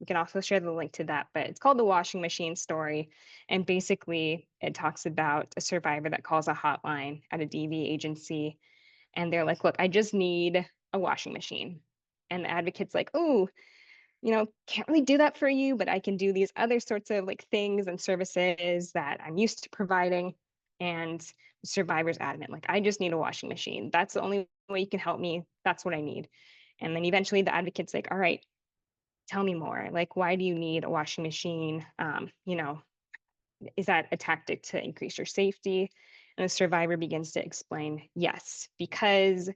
We can also share the link to that, but it's called The Washing Machine Story. And basically, it talks about a survivor that calls a hotline at a DV agency. And they're like, look, I just need a washing machine. And the advocate's like, oh, can't really do that for you, but I can do these other sorts of like things and services that I'm used to providing. And the survivor's adamant, like, I just need a washing machine. That's the only way you can help me. That's what I need. And then eventually the advocate's like, all right, tell me more. Like, why do you need a washing machine? Is that a tactic to increase your safety? And the survivor begins to explain, yes, because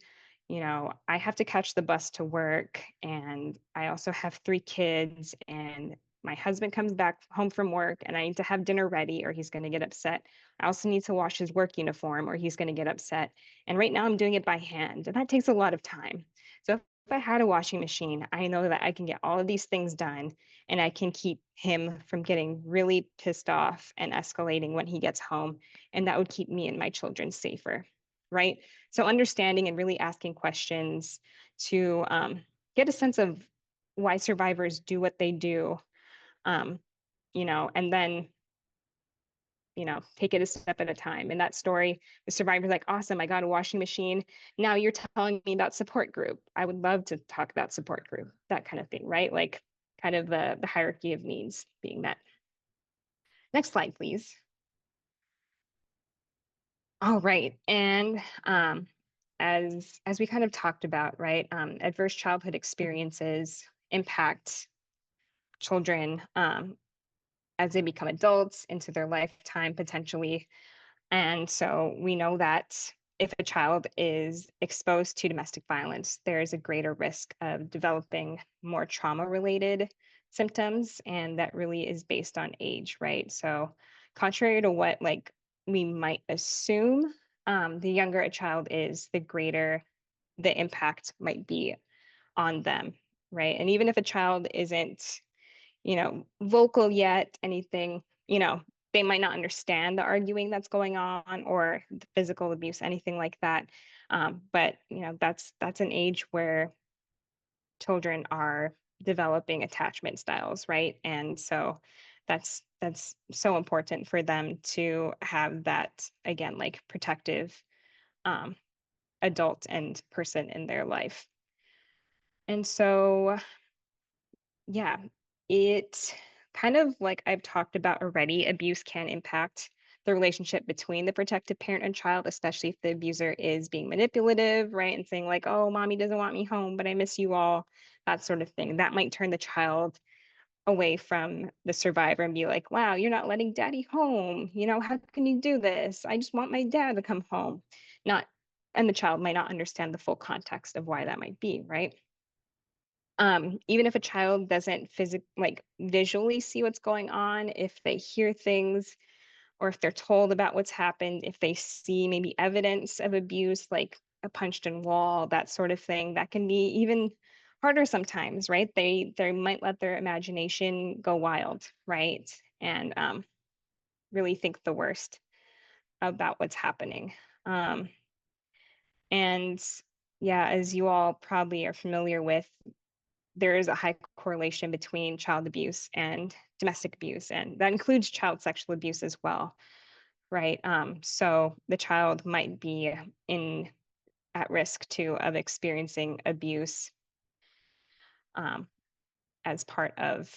I have to catch the bus to work, and I also have 3 kids, and my husband comes back home from work and I need to have dinner ready or he's going to get upset. I also need to wash his work uniform or he's going to get upset. And right now I'm doing it by hand, and that takes a lot of time. So if I had a washing machine, I know that I can get all of these things done and I can keep him from getting really pissed off and escalating when he gets home. And that would keep me and my children safer, right? So understanding and really asking questions to get a sense of why survivors do what they do, um, and then, take it a step at a time. In that story, the survivor's like, awesome, I got a washing machine. Now you're telling me about support group. I would love to talk about support group, that kind of thing, right? Like kind of the hierarchy of needs being met. Next slide, please. All right. And as we kind of talked about, right, adverse childhood experiences impact children as they become adults into their lifetime potentially. And so we know that if a child is exposed to domestic violence, there is a greater risk of developing more trauma related symptoms. And that really is based on age, right? So, contrary to what like we might assume, the younger a child is, the greater the impact might be on them, right? And even if a child isn't vocal yet, anything, they might not understand the arguing that's going on or the physical abuse, anything like that. But that's an age where children are developing attachment styles, right? And so that's so important for them to have that, again, like protective um, adult and person in their life. And so yeah, it kind of like I've talked about already, abuse can impact the relationship between the protective parent and child, especially if the abuser is being manipulative, right? And saying, like, oh, mommy doesn't want me home, but I miss you all, that sort of thing. That might turn the child away from the survivor and be like, wow, you're not letting daddy home. How can you do this? I just want my dad to come home. Not, and the child might not understand the full context of why that might be, right? Even if a child doesn't like visually see what's going on, if they hear things or if they're told about what's happened, if they see maybe evidence of abuse, like a punched in wall, that sort of thing, that can be even harder sometimes, right? They might let their imagination go wild, right? And really think the worst about what's happening. Um, and yeah, as you all probably are familiar with, there is a high correlation between child abuse and domestic abuse, and that includes child sexual abuse as well, right? So the child might be in at risk too of experiencing abuse um, as part of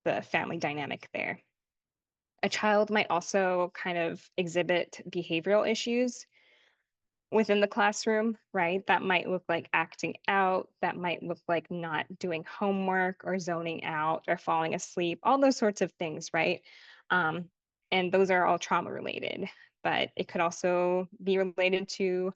the family dynamic there. A child might also kind of exhibit behavioral issues within the classroom, right? That might look like acting out, that might look like not doing homework or zoning out or falling asleep, all those sorts of things, right? Um, and those are all trauma related, but it could also be related to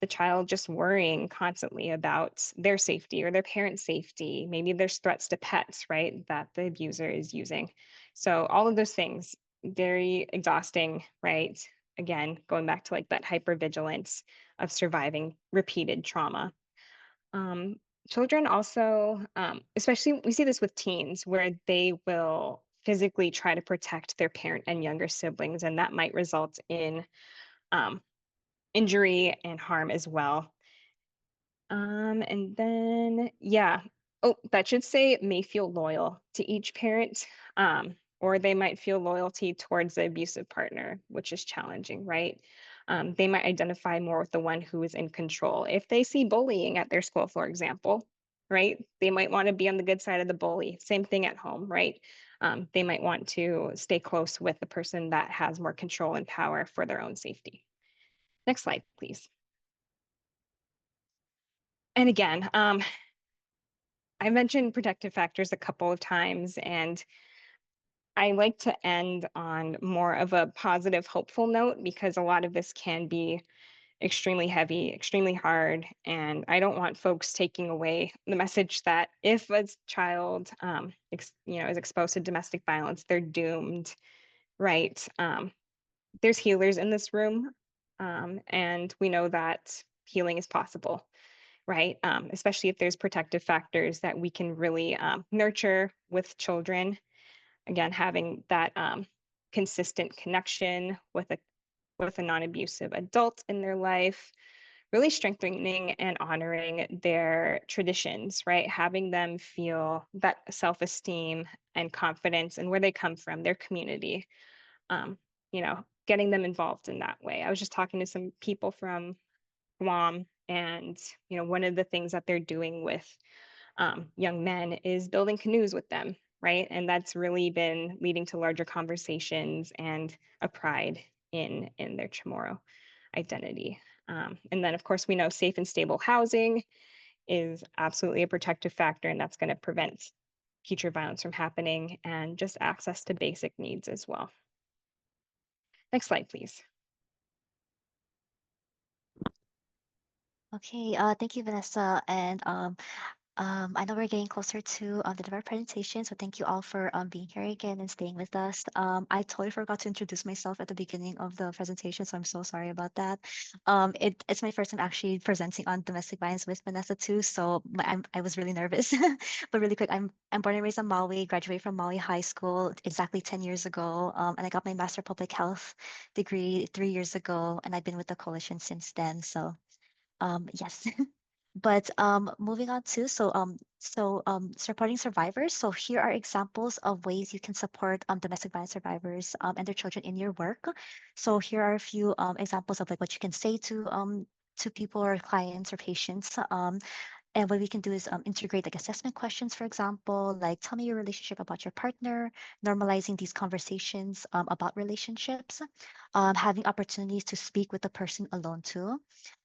the child just worrying constantly about their safety or their parents' safety. Maybe there's threats to pets, right? That the abuser is using. So all of those things, very exhausting, right? Again, going back to like that hypervigilance of surviving repeated trauma. Um, Children also, especially we see this with teens, where they will physically try to protect their parent and younger siblings, and that might result in um, injury and harm as well. And then, yeah. Oh, that should say may feel loyal to each parent, or they might feel loyalty towards the abusive partner, which is challenging, right? They might identify more with the one who is in control. If they see bullying at their school, for example, right, they might want to be on the good side of the bully. Same thing at home, right? They might want to stay close with the person that has more control and power for their own safety. Next slide, please. And again, I mentioned protective factors a couple of times, and I like to end on more of a positive, hopeful note because a lot of this can be extremely heavy, extremely hard. And I don't want folks taking away the message that if a child, is exposed to domestic violence, they're doomed, right? There's healers in this room, and we know that healing is possible, right? Especially if there's protective factors that we can really nurture with children. Again, having that consistent connection with a non-abusive adult in their life, really strengthening and honoring their traditions, right? Having them feel that self-esteem and confidence and where they come from, their community, getting them involved in that way. I was just talking to some people from Guam, and one of the things that they're doing with young men is building canoes with them, right? And that's really been leading to larger conversations and a pride in their Chamorro identity. And then, of course, we know safe and stable housing is absolutely a protective factor, and that's going to prevent future violence from happening, and just access to basic needs as well. Next slide, please. Okay, thank you, Vanessa. And I know we're getting closer to the end of our presentation, so thank you all for being here again and staying with us. I totally forgot to introduce myself at the beginning of the presentation, so I'm so sorry about that. It's my first time actually presenting on domestic violence with Vanessa too, so I was really nervous. But really quick, I'm born and raised in Maui, graduated from Maui High School exactly 10 years ago, and I got my Master of Public Health degree 3 years ago, and I've been with the coalition since then. So yes. But moving on to supporting survivors. So here are examples of ways you can support domestic violence survivors and their children in your work. So here are a few examples of like what you can say to people or clients or patients. And what we can do is integrate like assessment questions, for example, like tell me your relationship about your partner, normalizing these conversations about relationships, having opportunities to speak with the person alone too.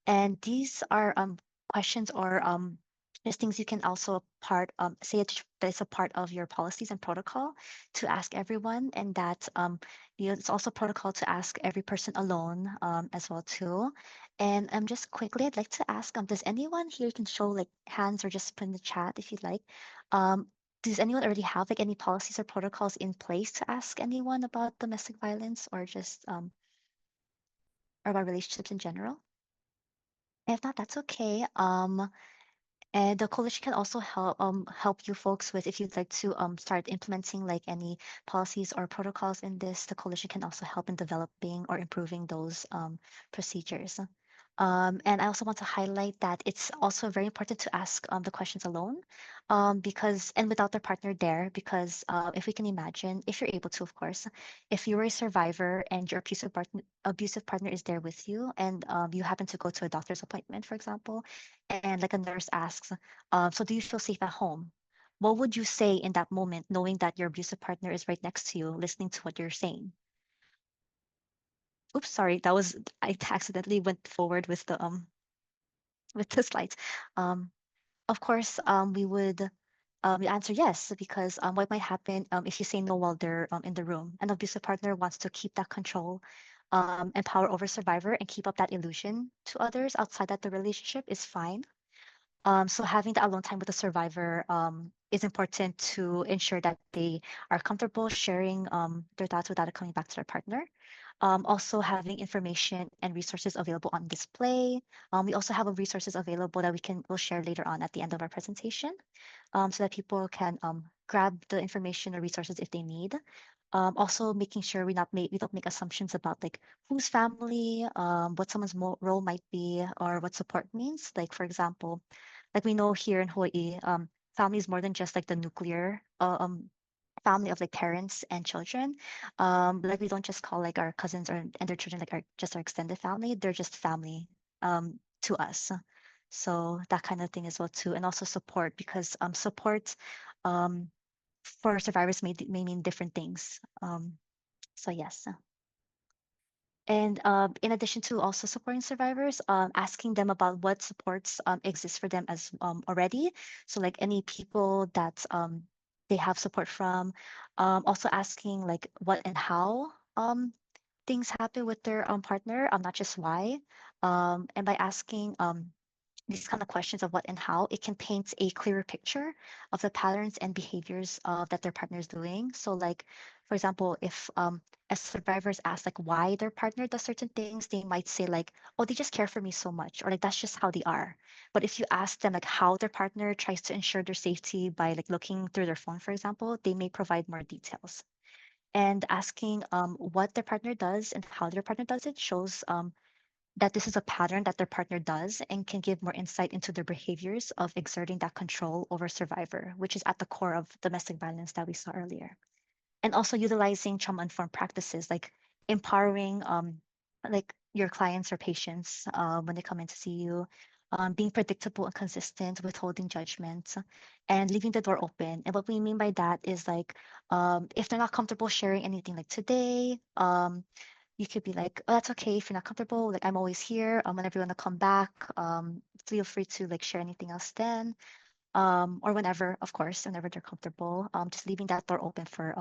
And these are questions or just things you can also say that it's a part of your policies and protocol to ask everyone, and that it's also protocol to ask every person alone as well too. And just quickly, I'd like to ask, does anyone here can show like hands or just put in the chat if you'd like? Um, does anyone already have like any policies or protocols in place to ask anyone about domestic violence or just or about relationships in general? If not, that's okay. And the coalition can also help you folks with if you'd like to start implementing like any policies or protocols in this. The coalition can also help in developing or improving those procedures. And I also want to highlight that it's also very important to ask the questions alone, because and without their partner there, because if we can imagine, if you're able to, of course, if you're a survivor and your abusive partner is there with you, and you happen to go to a doctor's appointment, for example, and like a nurse asks, so do you feel safe at home? What would you say in that moment, knowing that your abusive partner is right next to you, listening to what you're saying? Oops, sorry, I accidentally went forward with the slides. Um, of course, we would we answer yes, because what might happen if you say no while they're in the room? An abusive partner wants to keep that control and power over survivor and keep up that illusion to others outside that the relationship is fine. So having the alone time with the survivor is important to ensure that they are comfortable sharing their thoughts without it coming back to their partner. Also having information and resources available on display. We also have resources available that we'll share later on at the end of our presentation, so that people can grab the information or resources if they need. Also making sure we don't make assumptions about like whose family, what someone's role might be, or what support means. Like for example, like we know here in Hawaii, family is more than just like the nuclear family of like parents and children. Like we don't just call like our cousins or and their children like our extended family. They're just family to us. So that kind of thing as well too, and also support, because support um, for survivors may mean different things. So yes. And in addition to also supporting survivors, asking them about what supports exist for them as already. So like any people that they have support from. Also asking like what and how things happen with their partner, not just why. And by asking these kind of questions of what and how, it can paint a clearer picture of the patterns and behaviors that their partner is doing. So, like, for example, if as survivors ask like why their partner does certain things, they might say like, "Oh, they just care for me so much," or like that's just how they are. But if you ask them like how their partner tries to ensure their safety by like looking through their phone, for example, they may provide more details. And asking what their partner does and how their partner does it shows that this is a pattern that their partner does and can give more insight into their behaviors of exerting that control over survivor, which is at the core of domestic violence that we saw earlier. And also utilizing trauma-informed practices like empowering like your clients or patients when they come in to see you, being predictable and consistent, withholding judgment, and leaving the door open. And what we mean by that is like if they're not comfortable sharing anything like today, you could be like, oh, that's okay if you're not comfortable. Like I'm always here. Whenever you want to come back, feel free to like share anything else then. Or whenever, of course, whenever they're comfortable. Just leaving that door open for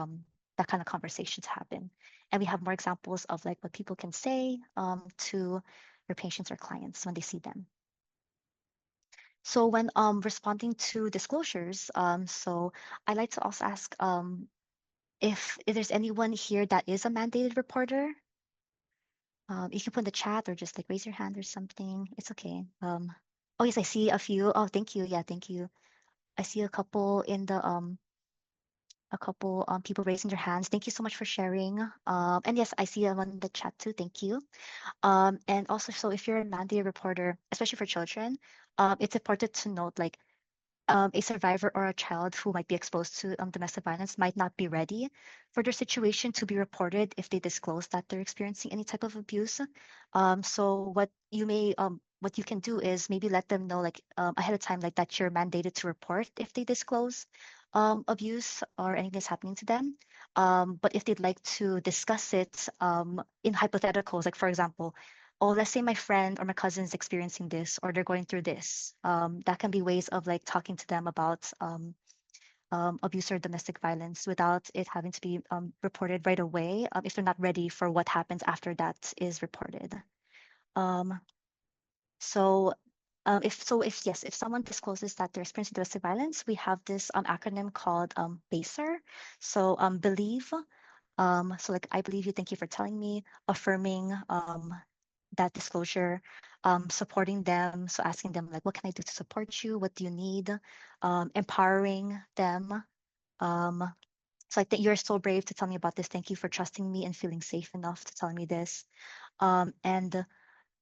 that kind of conversation to happen. And we have more examples of like what people can say to their patients or clients when they see them. So when responding to disclosures, so I like to also ask if there's anyone here that is a mandated reporter. You can put in the chat or just like raise your hand or something. It's okay. Oh yes, I see a few. Oh, thank you. Yeah, thank you. I see a couple people raising their hands. Thank you so much for sharing. And yes, I see one in the chat too. Thank you. And also, so if you're a mandated reporter, especially for children, it's important to note like a survivor or a child who might be exposed to domestic violence might not be ready for their situation to be reported if they disclose that they're experiencing any type of abuse. So what you can do is maybe let them know like ahead of time, like that you're mandated to report if they disclose abuse or anything that's happening to them. But if they'd like to discuss it in hypotheticals, like for example, oh, let's say my friend or my cousin is experiencing this or they're going through this. That can be ways of like talking to them about abuse or domestic violence without it having to be reported right away if they're not ready for what happens after that is reported. Um, so if someone discloses that they're experiencing domestic violence, we have this acronym called BASER. So believe. So like I believe you, thank you for telling me, affirming that disclosure, supporting them. So asking them like, what can I do to support you? What do you need? Empowering them. Um, so I think you're so brave to tell me about this. Thank you for trusting me and feeling safe enough to tell me this. And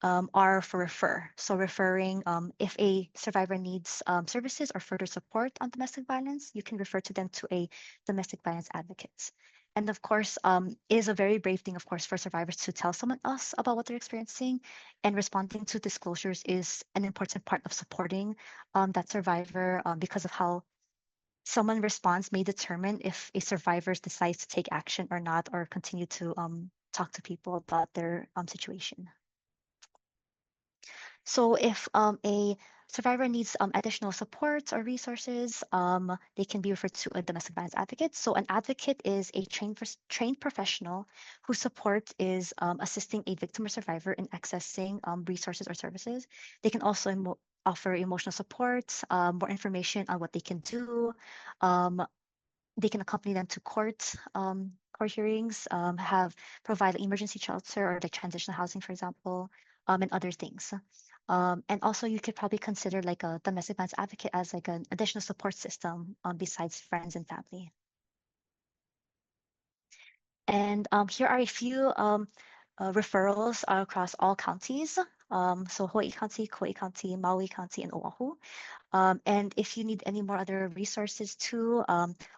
R for refer. So referring, if a survivor needs services or further support on domestic violence, you can refer to them to a domestic violence advocate. And of course, it is a very brave thing, of course, for survivors to tell someone else about what they're experiencing. And responding to disclosures is an important part of supporting that survivor because of how someone responds may determine if a survivor decides to take action or not, or continue to talk to people about their situation. So if a survivor needs additional support or resources, they can be referred to a domestic violence advocate. So an advocate is a trained professional whose support is assisting a victim or survivor in accessing resources or services. They can also offer emotional support, more information on what they can do. Um, they can accompany them to court hearings, have provide emergency shelter or like transitional housing, for example, and other things. And also, you could probably consider like a domestic violence advocate as like an additional support system besides friends and family. And here are a few referrals across all counties. So Hawaii County, Kauai County, Maui County, and Oahu. And if you need any more other resources too,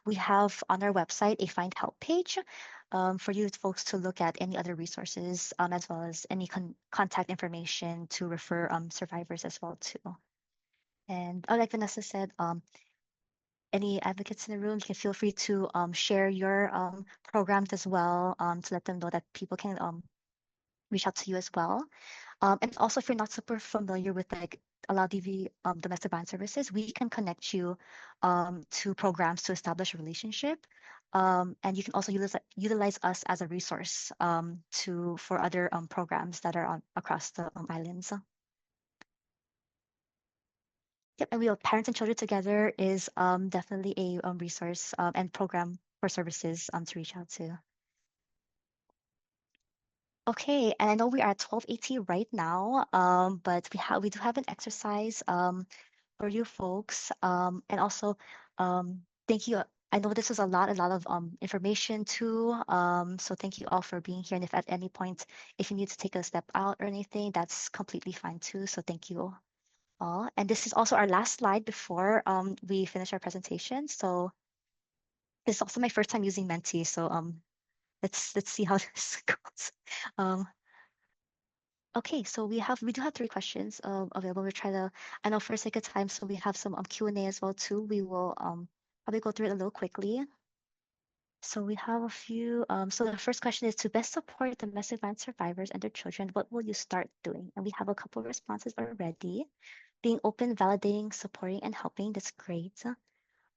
we have on our website a find help page for you folks to look at any other resources as well as any contact information to refer survivors as well too. And like Vanessa said, any advocates in the room, you can feel free to share your programs as well to let them know that people can reach out to you as well. And also, if you're not super familiar with like a lot of the domestic violence services, we can connect you to programs to establish a relationship. And you can also utilize us as a resource for other programs that are across the islands. Yep, and we have Parents and Children Together is definitely a resource and program for services to reach out to. Okay, and I know we are at 12:80 right now, but we do have an exercise for you folks, and also thank you. I know this was a lot of information too, so thank you all for being here. And if at any point if you need to take a step out or anything, that's completely fine too. So thank you all. And this is also our last slide before we finish our presentation. So this is also my first time using Menti, so let's see how this goes. Um, Okay, so we do have 3 questions available. We'll try to, I know for sake of time, so we have some Q&A as well too. We will probably go through it a little quickly. So we have a few. So the first question is, to best support domestic violence survivors and their children, what will you start doing? And we have a couple of responses already. Being open, validating, supporting, and helping. That's great.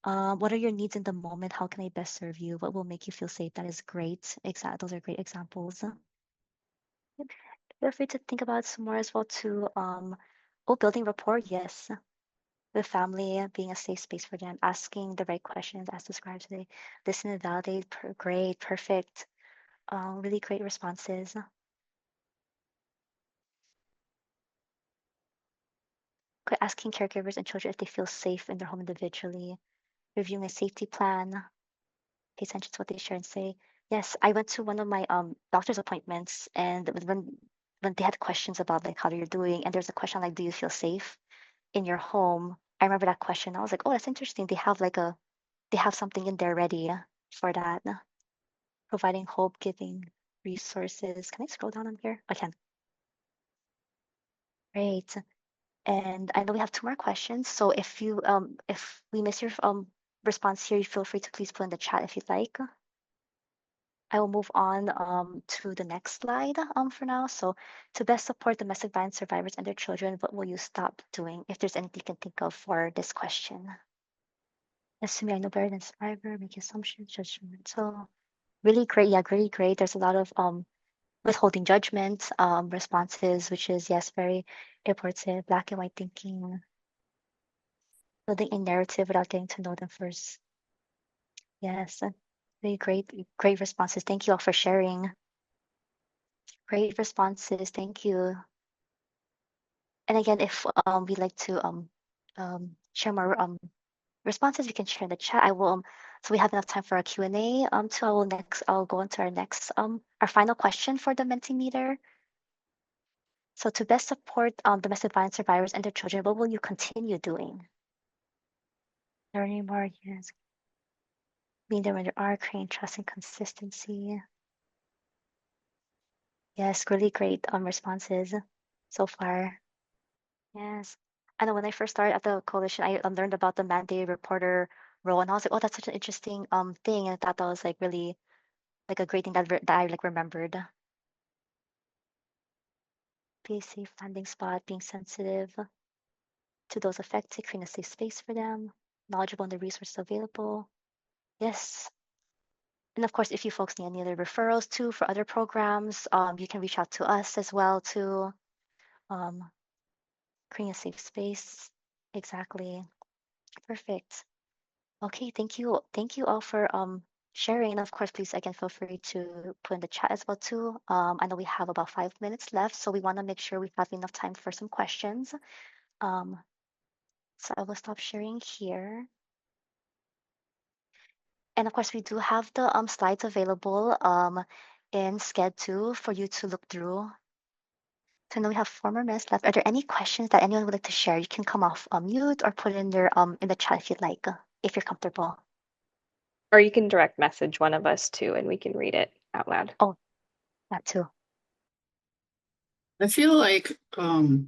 What are your needs in the moment? How can I best serve you? What will make you feel safe? That is great. Those are great examples. Yep. Feel free to think about it some more as well too. Building rapport, yes. With family, being a safe space for them, asking the right questions as described today. Listen and validate, great, perfect. Really great responses. Asking caregivers and children if they feel safe in their home individually. Reviewing a safety plan. Pay attention to what they share and say. Yes, I went to one of my doctor's appointments, and when they had questions about like how you're doing, and there's a question like, do you feel safe in your home? I remember that question. I was like, oh, that's interesting. They have something in there ready for that. Providing hope, giving resources. Can I scroll down on here? I can. Great. And I know we have 2 more questions. So if we miss your response here, you feel free to please put in the chat if you'd like. I will move on to the next slide for now. So to best support domestic violence survivors and their children, what will you stop doing? If there's anything you can think of for this question. Assuming I know better than survivor, make assumptions, judgmental. Really great. Yeah, really great. There's a lot of withholding judgment responses, which is, yes, very important. Black and white thinking, building a narrative without getting to know them first. Yes, really great responses. Thank you all for sharing. Great responses. Thank you. And again, if we'd like to share more responses, we can share in the chat. I will so we have enough time for a Q&A. So I'll go on to our next our final question for the Mentimeter. So to best support domestic violence survivors and their children, what will you continue doing? Learning more, yes. Being there when there are, creating trust and consistency. Yes, really great responses so far. Yes. I know when I first started at the coalition, I learned about the mandated reporter role, and I was like, oh, that's such an interesting thing, and I thought that was like really like a great thing that I like remembered. Be a safe landing spot, being sensitive to those affected, creating a safe space for them, knowledgeable in the resources available. Yes. And of course, if you folks need any other referrals too for other programs, you can reach out to us as well too. Creating a safe space. Exactly. Perfect. Okay, thank you. Thank you all for sharing. And of course, please again feel free to put in the chat as well too. I know we have about 5 minutes left, so we want to make sure we have enough time for some questions. So I will stop sharing here. And of course, we do have the slides available in Sched 2 for you to look through. So now we have 4 more minutes left. Are there any questions that anyone would like to share? You can come off mute or put it in the chat if you'd like, if you're comfortable. Or you can direct message one of us too, and we can read it out loud. Oh, that too. I feel like a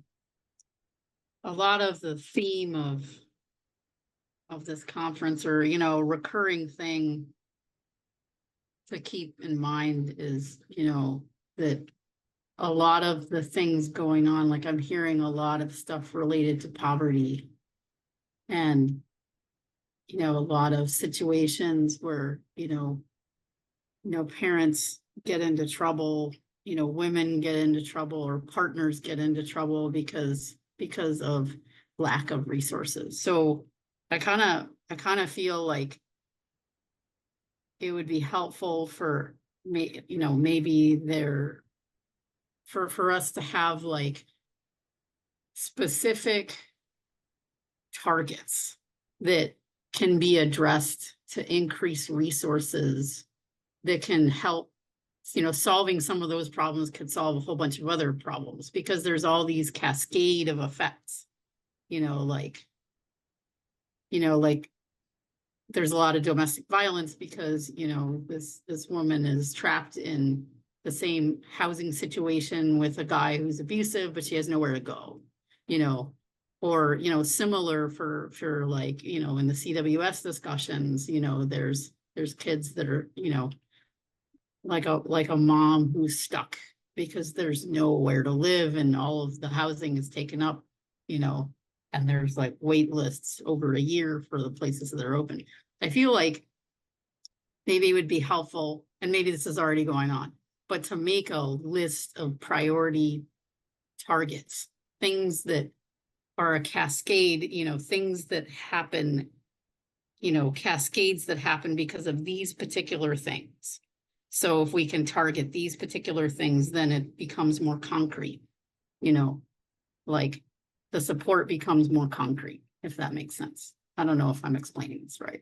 lot of the theme of this conference, or recurring thing to keep in mind is, that a lot of the things going on, like I'm hearing a lot of stuff related to poverty. And you know, a lot of situations where, parents get into trouble, women get into trouble or partners get into trouble because of lack of resources. So I kind of feel like it would be helpful for me, maybe there for us to have like specific targets that can be addressed to increase resources that can help, solving some of those problems could solve a whole bunch of other problems because there's all these cascade of effects, you know, like, like there's a lot of domestic violence because, this woman is trapped in the same housing situation with a guy who's abusive, but she has nowhere to go, you know, or, similar for like, in the CWS discussions, there's kids that are, like a mom who's stuck because there's nowhere to live and all of the housing is taken up, and there's like wait lists over a year for the places that are open. I feel like maybe it would be helpful, and maybe this is already going on, but to make a list of priority targets, things that are a cascade, things that happen, cascades that happen because of these particular things. So if we can target these particular things, then it becomes more concrete, like the support becomes more concrete, if that makes sense. I don't know if I'm explaining this right.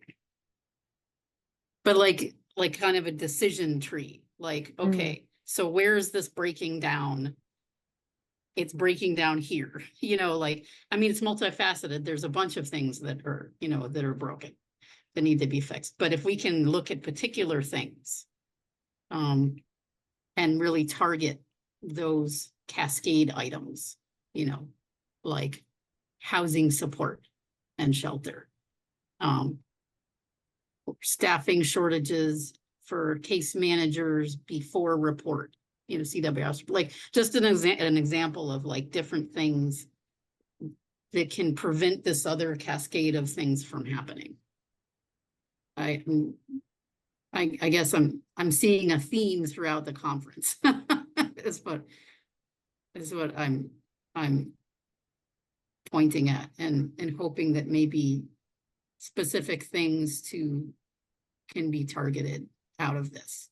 But like kind of a decision tree, like, okay, so where's this breaking down? It's breaking down here, like, I mean, it's multifaceted. There's a bunch of things that are, that are broken, that need to be fixed. But if we can look at particular things, and really target those cascade items, like housing support and shelter, staffing shortages for case managers before report, CWS, like just an example of like different things that can prevent this other cascade of things from happening. I guess I'm seeing a theme throughout the conference. is what I'm pointing at and hoping that maybe specific things can be targeted out of this.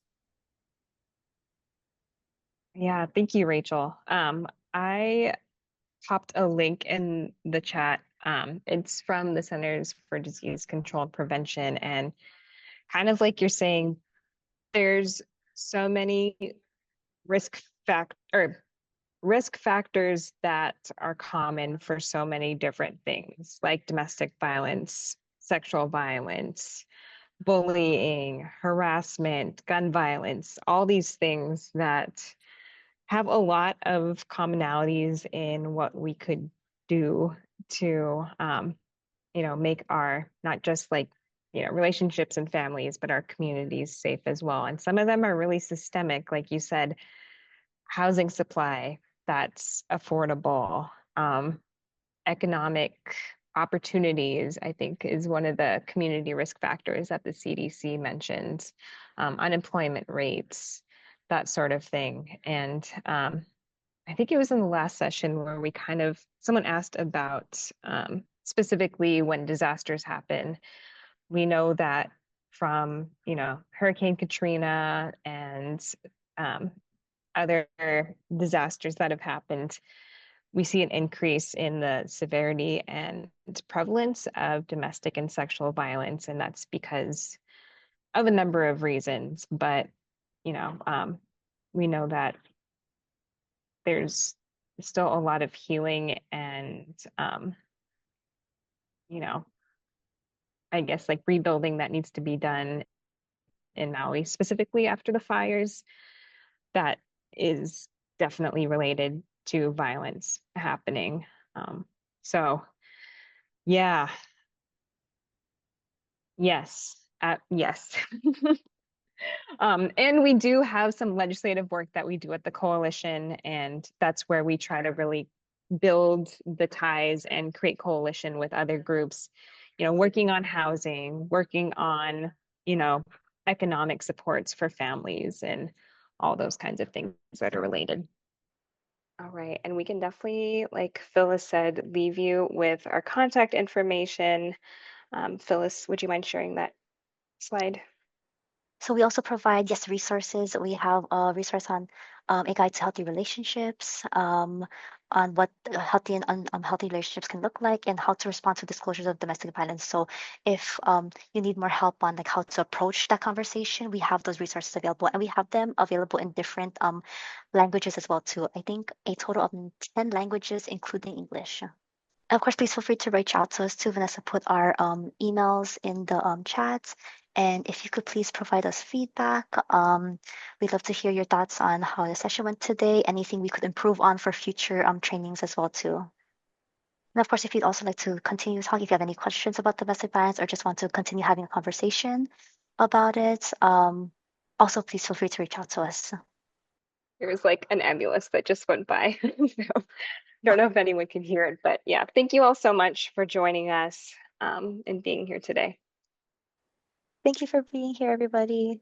Yeah, thank you, Rachel. I popped a link in the chat. It's from the Centers for Disease Control and Prevention, and kind of like you're saying, there's so many risk factors that are common for so many different things, like domestic violence, sexual violence, bullying, harassment, gun violence, all these things that have a lot of commonalities in what we could do to, make our, not just like, relationships and families, but our communities safe as well. And some of them are really systemic, like you said, housing supply that's affordable, economic opportunities, I think, is one of the community risk factors that the CDC mentions, unemployment rates, that sort of thing. And I think it was in the last session where someone asked about specifically when disasters happen. We know that from, Hurricane Katrina and other disasters that have happened, we see an increase in the severity and prevalence of domestic and sexual violence, and that's because of a number of reasons. But, we know that there's still a lot of healing and, I guess like rebuilding that needs to be done in Maui, specifically after the fires, that is definitely related to violence happening. So yeah, yes, yes. And we do have some legislative work that we do at the coalition, and that's where we try to really build the ties and create coalition with other groups working on housing, working on, economic supports for families and all those kinds of things that are related. All right. And we can definitely, like Phyllis said, leave you with our contact information. Phyllis, would you mind sharing that slide? So we also provide, yes, resources. We have a resource on a guide to healthy relationships, on what healthy and unhealthy relationships can look like, and how to respond to disclosures of domestic violence. So if you need more help on like how to approach that conversation, we have those resources available, and we have them available in different languages as well too. I think a total of 10 languages, including English. Of course, please feel free to reach out to us too. Vanessa put our emails in the chats. And if you could please provide us feedback, we'd love to hear your thoughts on how the session went today, anything we could improve on for future trainings as well too. And of course, if you'd also like to continue talking, if you have any questions about domestic violence or just want to continue having a conversation about it, also please feel free to reach out to us. There's like an ambulance that just went by. So don't know if anyone can hear it, but yeah, thank you all so much for joining us and being here today. Thank you for being here, everybody.